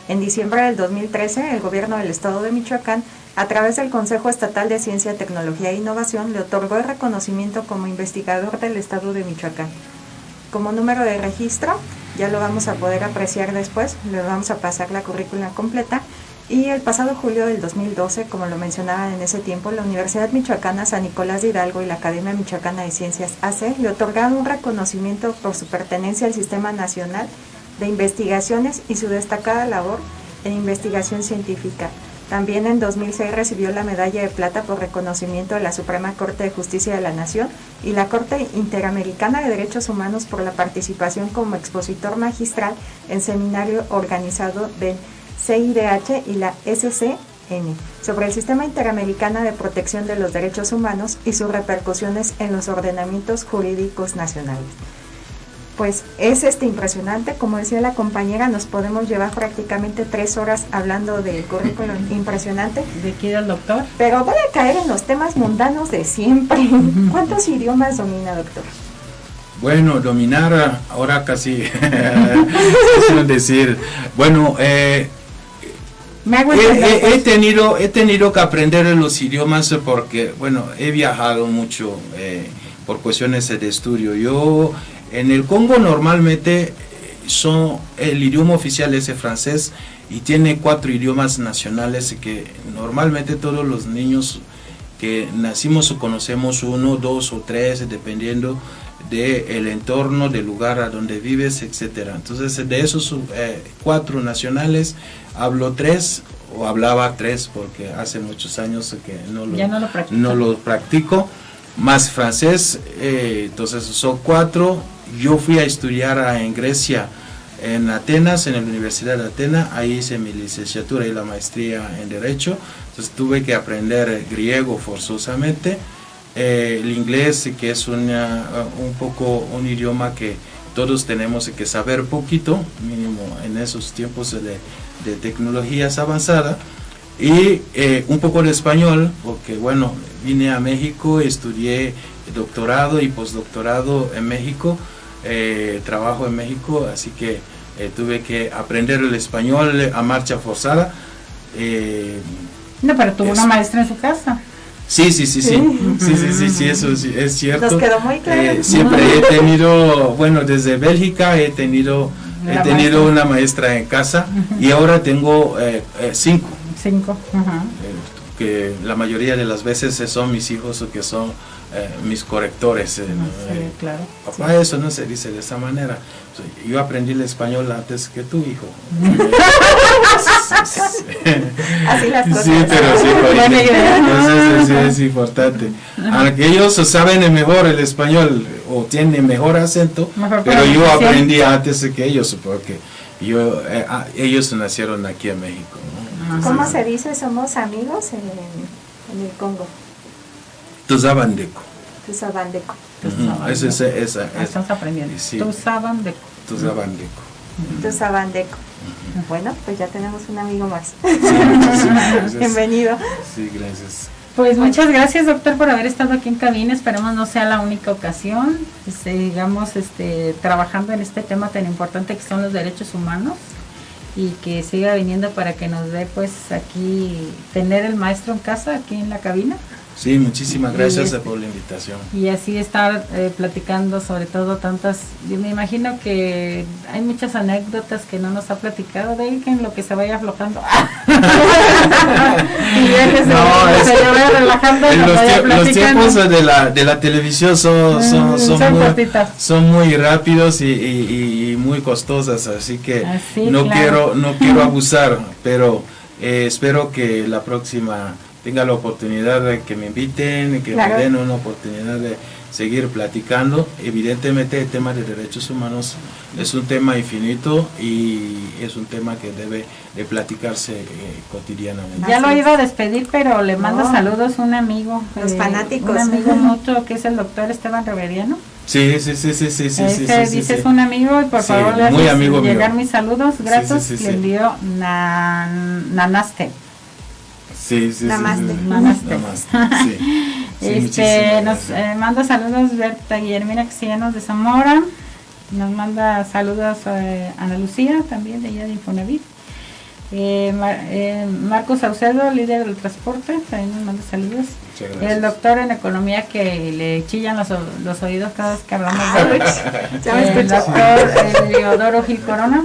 En diciembre del 2013, el gobierno del Estado de Michoacán, a través del Consejo Estatal de Ciencia, Tecnología e Innovación, le otorgó el reconocimiento como investigador del Estado de Michoacán. Como número de registro, ya lo vamos a poder apreciar después, le vamos a pasar la currícula completa. Y el pasado julio del 2012, como lo mencionaban en ese tiempo, la Universidad Michoacana San Nicolás de Hidalgo y la Academia Michoacana de Ciencias AC le otorgaron un reconocimiento por su pertenencia al Sistema Nacional de Investigaciones y su destacada labor en investigación científica. También en 2006 recibió la medalla de plata por reconocimiento de la Suprema Corte de Justicia de la Nación y la Corte Interamericana de Derechos Humanos por la participación como expositor magistral en seminario organizado del CIDH y la SCN sobre el Sistema Interamericano de Protección de los Derechos Humanos y sus repercusiones en los ordenamientos jurídicos nacionales. Pues es impresionante, como decía la compañera, nos podemos llevar prácticamente 3 horas hablando del currículum impresionante. ¿De quién el doctor? Pero voy a caer en los temas mundanos de siempre. ¿Cuántos idiomas domina, doctor? Bueno, dominar ahora casi, es decir, bueno, he tenido que aprender los idiomas porque, bueno, he viajado mucho por cuestiones de estudio. Yo en el Congo normalmente el idioma oficial es el francés y tiene 4 idiomas nacionales que normalmente todos los niños que nacimos conocemos 1, 2 o 3 dependiendo del entorno, del lugar a donde vives, etcétera. Entonces de esos 4 nacionales hablo 3 o hablaba 3 porque hace muchos años que no lo practico, más francés, entonces son 4. Yo fui a estudiar en Grecia, en Atenas, en la Universidad de Atenas, ahí hice mi licenciatura y la maestría en Derecho, entonces tuve que aprender griego forzosamente, el inglés, que es un idioma que todos tenemos que saber poquito, mínimo en esos tiempos de tecnologías avanzadas, y un poco de español, porque bueno, vine a México, estudié doctorado y postdoctorado en México, trabajo en México, así que tuve que aprender el español a marcha forzada. No, pero tuvo una maestra en su casa. Sí, eso sí, es cierto. Nos quedó muy claro. Siempre he tenido, bueno, desde Bélgica he tenido una maestra en casa y ahora tengo 5. 5, que la mayoría de las veces son mis hijos o que son mis correctores. Sí, claro. Papá, eso no se dice de esa manera. Yo aprendí el español antes que tu hijo. Así las cosas. Sí, pero sí, entonces sí, es importante. Aunque ellos saben mejor el español o tienen mejor acento, pero yo aprendí antes que ellos porque ellos nacieron aquí en México, ¿no? ¿Cómo se dice somos amigos en el Congo? Tuzabandeko. Tusabandeco. Estamos aprendiendo. Sí. Tusabandeco. Tusabandeco. Bueno, pues ya tenemos un amigo más. Sí, muchísimas gracias. Bienvenido. Sí, gracias. Pues muchas gracias, doctor, por haber estado aquí en cabina. Esperemos no sea la única ocasión. Sigamos trabajando en este tema tan importante que son los derechos humanos, y que siga viniendo para que nos dé pues aquí tener el maestro en casa, aquí en la cabina. Sí, muchísimas gracias por la invitación. Y así estar platicando sobre todo tantas, yo me imagino que hay muchas anécdotas que no nos ha platicado, de él, que en lo que se vaya aflojando. Y ya que se vaya relajando y nos vaya platicando. Los tiempos de la televisión son muy rápidos y muy costosas, así que no quiero abusar, pero espero que la próxima tenga la oportunidad de que me inviten, que me den una oportunidad de seguir platicando. Evidentemente el tema de derechos humanos es un tema infinito y es un tema que debe de platicarse cotidianamente. Ya lo iba a despedir, pero le mando saludos a un amigo, los fanáticos, un amigo mutuo que es el doctor Esteban Reveriano. Sí. Dice es un amigo, y por favor le haces llegar mis saludos gratos. Le envío Nanaste. Namaste. Nos manda saludos Berta Guillermina Castellanos de Zamora. Nos manda saludos Ana Lucía, también de allá de Infonavit. Marcos Saucedo, líder del transporte, también nos manda saludos. El doctor en economía, que le chillan los oídos cada vez que hablamos de él. El doctor Leodoro Gil Corona,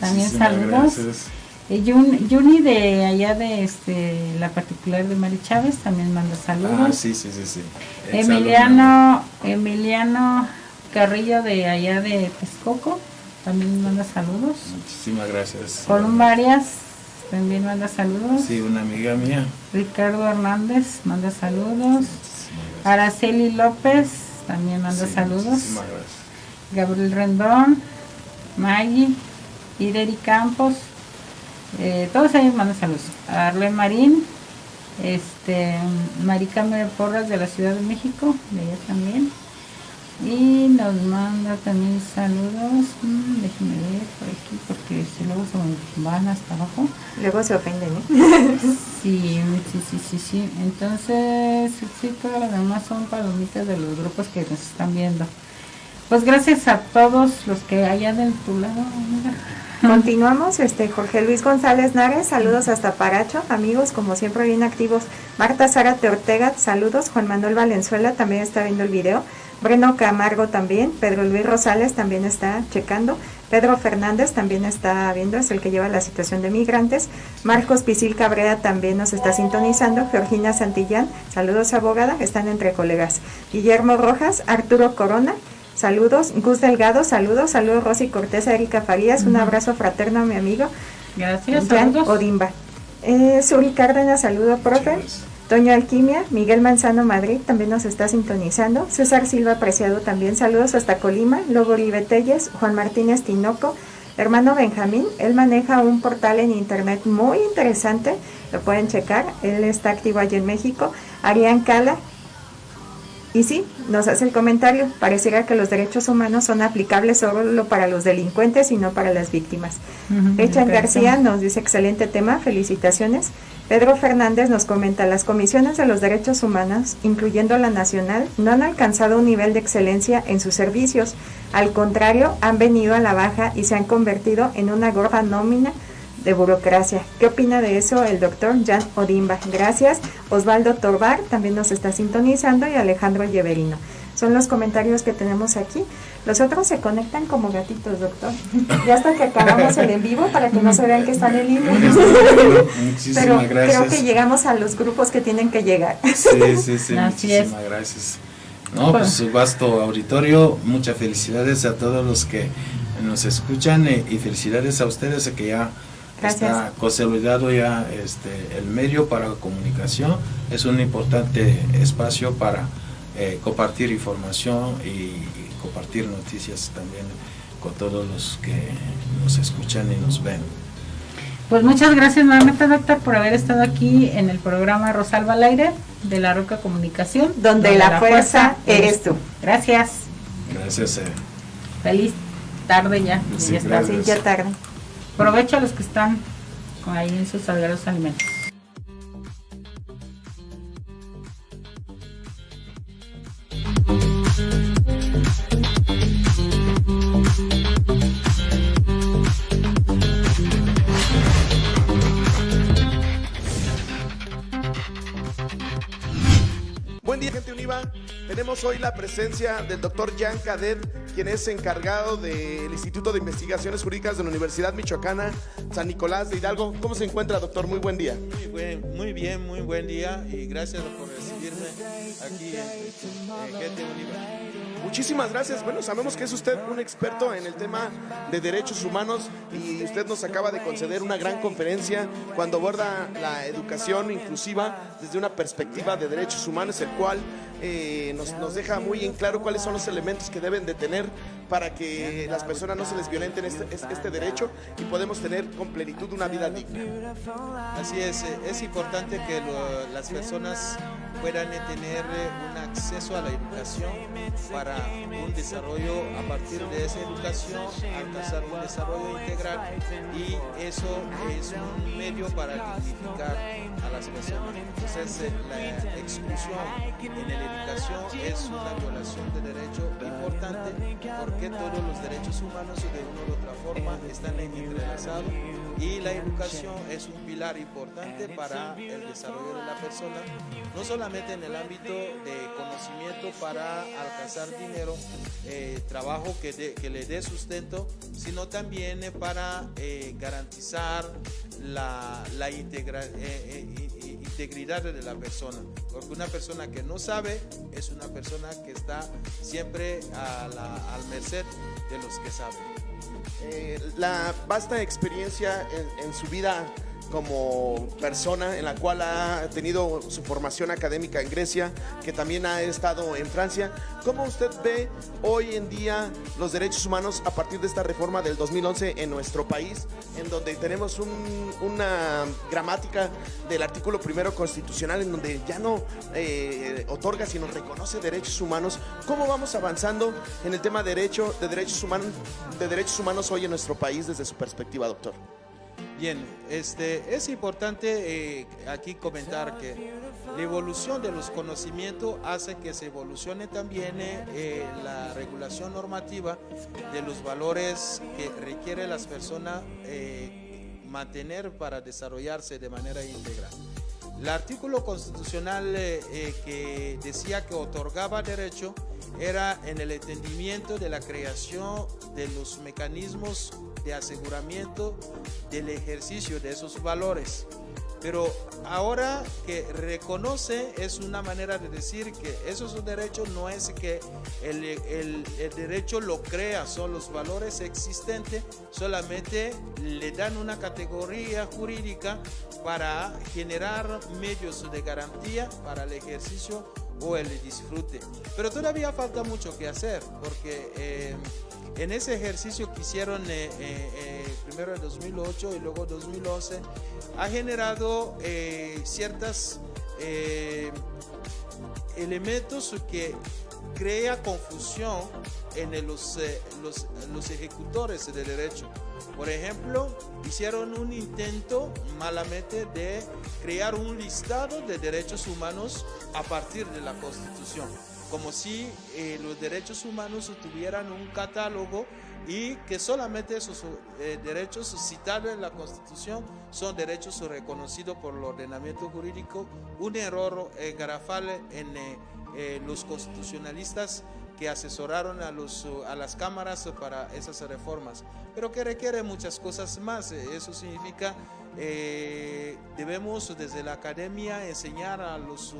también saludos. Juni de allá de la particular de Mari Chávez también manda saludos. Sí. Emiliano Carrillo de allá de Texcoco también manda saludos. Muchísimas gracias. Columbarias también manda saludos. Sí, una amiga mía. Ricardo Hernández manda saludos. Araceli López también manda saludos. Muchísimas gracias. Gabriel Rendón, Maggie, Ideri Campos. Todos ellos mandan saludos. Arle Marín, Maricame Porras de la Ciudad de México, de ella también. Y nos manda también saludos. Déjenme ver por aquí, porque si luego se van hasta abajo. Luego se ofenden, Sí. Entonces, sí, todas las demás son palomitas de los grupos que nos están viendo. Pues gracias a todos los que hayan de tu lado. Mira. Continuamos, Jorge Luis González Nares, saludos hasta Paracho, amigos, como siempre bien activos. Marta Zárate Ortega, saludos. Juan Manuel Valenzuela también está viendo el video. Breno Camargo también. Pedro Luis Rosales también está checando. Pedro Fernández también está viendo, es el que lleva la situación de migrantes. Marcos Pisil Cabrera también nos está sintonizando. Georgina Santillán, saludos abogada, están entre colegas. Guillermo Rojas, Arturo Corona, saludos. Gus Delgado, saludos. Rosy Cortés, Erika Farías, un abrazo fraterno a mi amigo. Gracias. Jan Odimba. Suri Cárdenas, saludo, profe. Toño Alquimia, Miguel Manzano Madrid también nos está sintonizando. César Silva Preciado también, saludos hasta Colima. Lobo Uribe Telles, Juan Martínez Tinoco, hermano Benjamín, él maneja un portal en internet muy interesante, lo pueden checar, él está activo allí en México. Arián Cala, y sí, nos hace el comentario, pareciera que los derechos humanos son aplicables solo para los delincuentes y no para las víctimas. Echan García nos dice excelente tema, felicitaciones. Pedro Fernández nos comenta, las comisiones de los derechos humanos, incluyendo la nacional, no han alcanzado un nivel de excelencia en sus servicios, al contrario, han venido a la baja y se han convertido en una gorda nómina de burocracia. ¿Qué opina de eso el doctor Jan Odimba? Gracias. Osvaldo Torbar también nos está sintonizando y Alejandro Lleverino. Son los comentarios que tenemos aquí. Los otros se conectan como gatitos, doctor. Ya hasta que acabamos el en vivo para que no se vean que están en línea. Pero gracias. Creo que llegamos a los grupos que tienen que llegar. Sí, muchísimas gracias. No, pues vasto auditorio, muchas felicidades a todos los que nos escuchan y felicidades a ustedes que ya está consolidado ya el medio para la comunicación. Es un importante espacio para compartir información y compartir noticias también con todos los que nos escuchan y nos ven. Pues muchas gracias nuevamente, doctor, por haber estado aquí en el programa Rosalba al Aire. de La Roca Comunicación, donde la fuerza eres tú. Gracias. Gracias. Feliz tarde ya. Sí, Ya está. Sí, ya tarde. Aprovecha a los que están ahí en sus sagrados alimentos. Buen día, gente Univa. Tenemos hoy la presencia del doctor Jan Cadet, quien es encargado del Instituto de Investigaciones Jurídicas de la Universidad Michoacana San Nicolás de Hidalgo. ¿Cómo se encuentra, doctor? Muy buen día. Muy bien, muy buen día y gracias por recibirme aquí en Gente Univa. Muchísimas gracias. Bueno, sabemos que es usted un experto en el tema de derechos humanos y usted nos acaba de conceder una gran conferencia cuando aborda la educación inclusiva desde una perspectiva de derechos humanos, el cual nos deja muy en claro cuáles son los elementos que deben de tener para que las personas no se les violenten este derecho y podemos tener con plenitud una vida digna. Así es importante que las personas puedan tener un acceso a la educación para un desarrollo a partir de esa educación, alcanzar un desarrollo integral, y eso es un medio para dignificar a las personas. Entonces la exclusión en la educación es una violación de derecho importante, porque todos los derechos humanos de una u otra forma están entrelazados y la educación es un pilar importante para el desarrollo de la persona, no solamente en el ámbito de conocimiento para alcanzar dinero, trabajo que le dé sustento, sino también para garantizar la integridad de la persona, porque una persona que no sabe es una persona que está siempre al merced de los que saben. La vasta experiencia en su vida como persona, en la cual ha tenido su formación académica en Grecia, que también ha estado en Francia. ¿Cómo usted ve hoy en día los derechos humanos a partir de esta reforma del 2011 en nuestro país, en donde tenemos una gramática del artículo primero constitucional en donde ya no otorga, sino reconoce derechos humanos? ¿Cómo vamos avanzando en el tema de derechos humanos hoy en nuestro país desde su perspectiva, doctor? Bien, es importante aquí comentar que la evolución de los conocimientos hace que se evolucione también la regulación normativa de los valores que requiere las personas mantener para desarrollarse de manera integral. El artículo constitucional que decía que otorgaba derecho era en el entendimiento de la creación de los mecanismos de aseguramiento del ejercicio de esos valores. Pero ahora que reconoce es una manera de decir que esos derechos no es que el derecho lo crea, son los valores existentes, solamente le dan una categoría jurídica para generar medios de garantía para el ejercicio o el disfrute. Pero todavía falta mucho que hacer, porque en ese ejercicio que hicieron primero en 2008 y luego 2011, ha generado ciertos elementos que crea confusión en los ejecutores de derecho. Por ejemplo, hicieron un intento malamente de crear un listado de derechos humanos a partir de la Constitución, como si los derechos humanos tuvieran un catálogo y que solamente esos derechos citados en la Constitución son derechos reconocidos por el ordenamiento jurídico. Un error garrafal en los constitucionalistas que asesoraron a las cámaras para esas reformas, pero que requiere muchas cosas más. Eso significa debemos desde la academia enseñar a los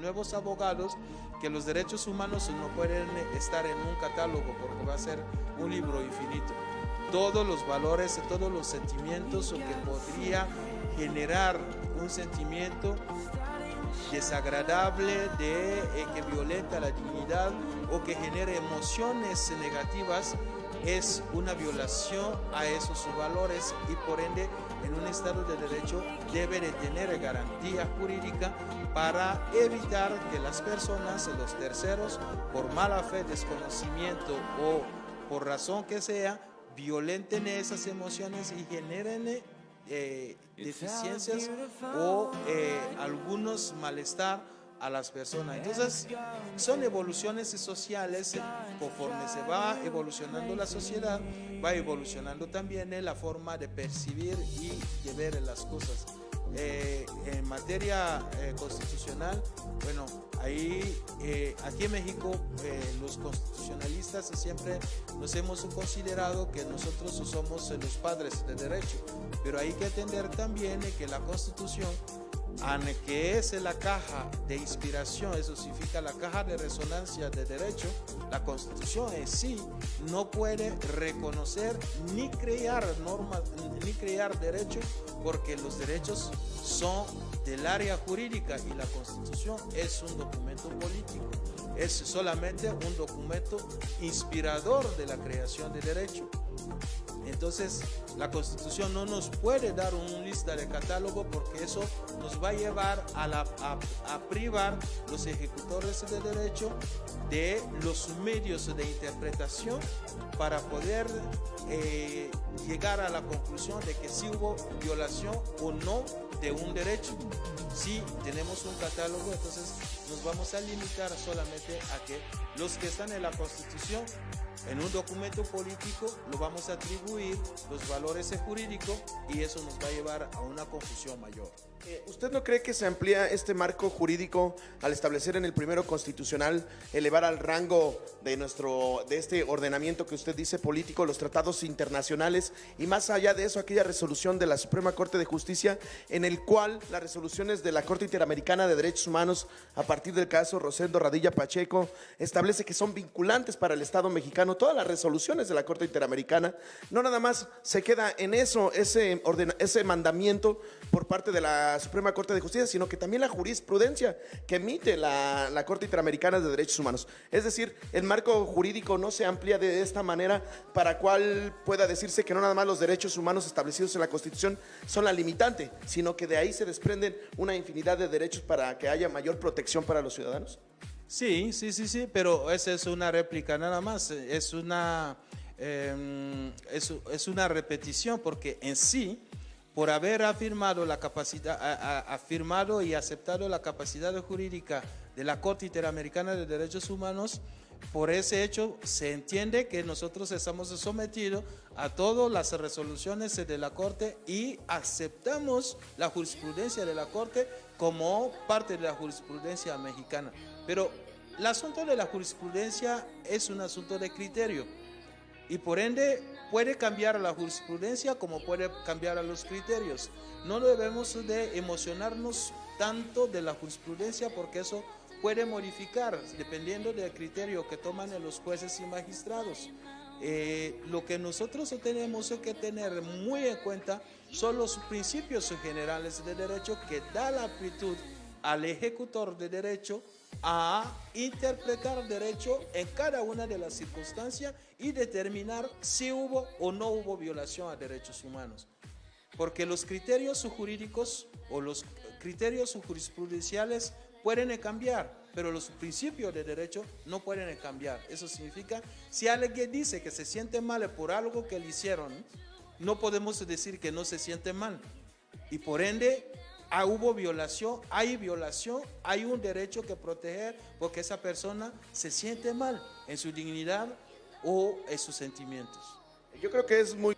nuevos abogados que los derechos humanos no pueden estar en un catálogo, porque va a ser un libro infinito. Todos los valores, todos los sentimientos que podría generar un sentimiento desagradable que violenta la dignidad o que genere emociones negativas es una violación a esos valores y por ende en un Estado de Derecho debe de tener garantía jurídica para evitar que las personas, los terceros, por mala fe, desconocimiento o por razón que sea, violenten esas emociones y generen deficiencias o algunos malestar a las personas. Entonces son evoluciones sociales. Conforme se va evolucionando la sociedad, va evolucionando también la forma de percibir y de ver las cosas. En materia constitucional, bueno, ahí aquí en México los constitucionalistas siempre nos hemos considerado que nosotros somos los padres de derecho, pero hay que entender también que la Constitución, que es la caja de inspiración, eso significa la caja de resonancia de derecho, la Constitución en sí no puede reconocer ni crear normas, ni crear derechos, porque los derechos son del área jurídica y la Constitución es un documento político, es solamente un documento inspirador de la creación de derechos. Entonces, la Constitución no nos puede dar una lista de catálogo porque eso nos va a llevar a privar los ejecutores de derecho de los medios de interpretación para poder llegar a la conclusión de que sí hubo violación o no de un derecho. Si tenemos un catálogo, entonces nos vamos a limitar solamente a que los que están en la Constitución, en un documento político, lo vamos a atribuir los valores jurídicos y eso nos va a llevar a una confusión mayor. ¿Usted no cree que se amplía este marco jurídico al establecer en el primero constitucional, elevar al rango de este ordenamiento que usted dice político, los tratados internacionales y más allá de eso, aquella resolución de la Suprema Corte de Justicia en el cual las resoluciones de la Corte Interamericana de Derechos Humanos a partir del caso Rosendo Radilla Pacheco establece que son vinculantes para el Estado mexicano todas las resoluciones de la Corte Interamericana? No nada más se queda en eso, ese mandamiento por parte de la Suprema Corte de Justicia, sino que también la jurisprudencia que emite la Corte Interamericana de Derechos Humanos. Es decir, el marco jurídico no se amplía de esta manera para cual pueda decirse que no nada más los derechos humanos establecidos en la Constitución son la limitante, sino que de ahí se desprenden una infinidad de derechos para que haya mayor protección para los ciudadanos. Sí, pero esa es una réplica nada más, es una repetición porque en sí, por haber afirmado y aceptado la capacidad jurídica de la Corte Interamericana de Derechos Humanos, por ese hecho se entiende que nosotros estamos sometidos a todas las resoluciones de la Corte y aceptamos la jurisprudencia de la Corte como parte de la jurisprudencia mexicana. Pero el asunto de la jurisprudencia es un asunto de criterio y por ende puede cambiar la jurisprudencia como puede cambiar a los criterios. No debemos de emocionarnos tanto de la jurisprudencia porque eso puede modificar dependiendo del criterio que toman los jueces y magistrados. Lo que nosotros tenemos que tener muy en cuenta son los principios generales de derecho que da la amplitud al ejecutor de derecho a interpretar derecho en cada una de las circunstancias y determinar si hubo o no hubo violación a derechos humanos. Porque los criterios jurídicos o los criterios jurisprudenciales pueden cambiar, pero los principios de derecho no pueden cambiar. Eso significa, si alguien dice que se siente mal por algo que le hicieron, no podemos decir que no se siente mal. Y por ende, hubo violación, hay un derecho que proteger porque esa persona se siente mal en su dignidad o en sus sentimientos. Yo creo que es muy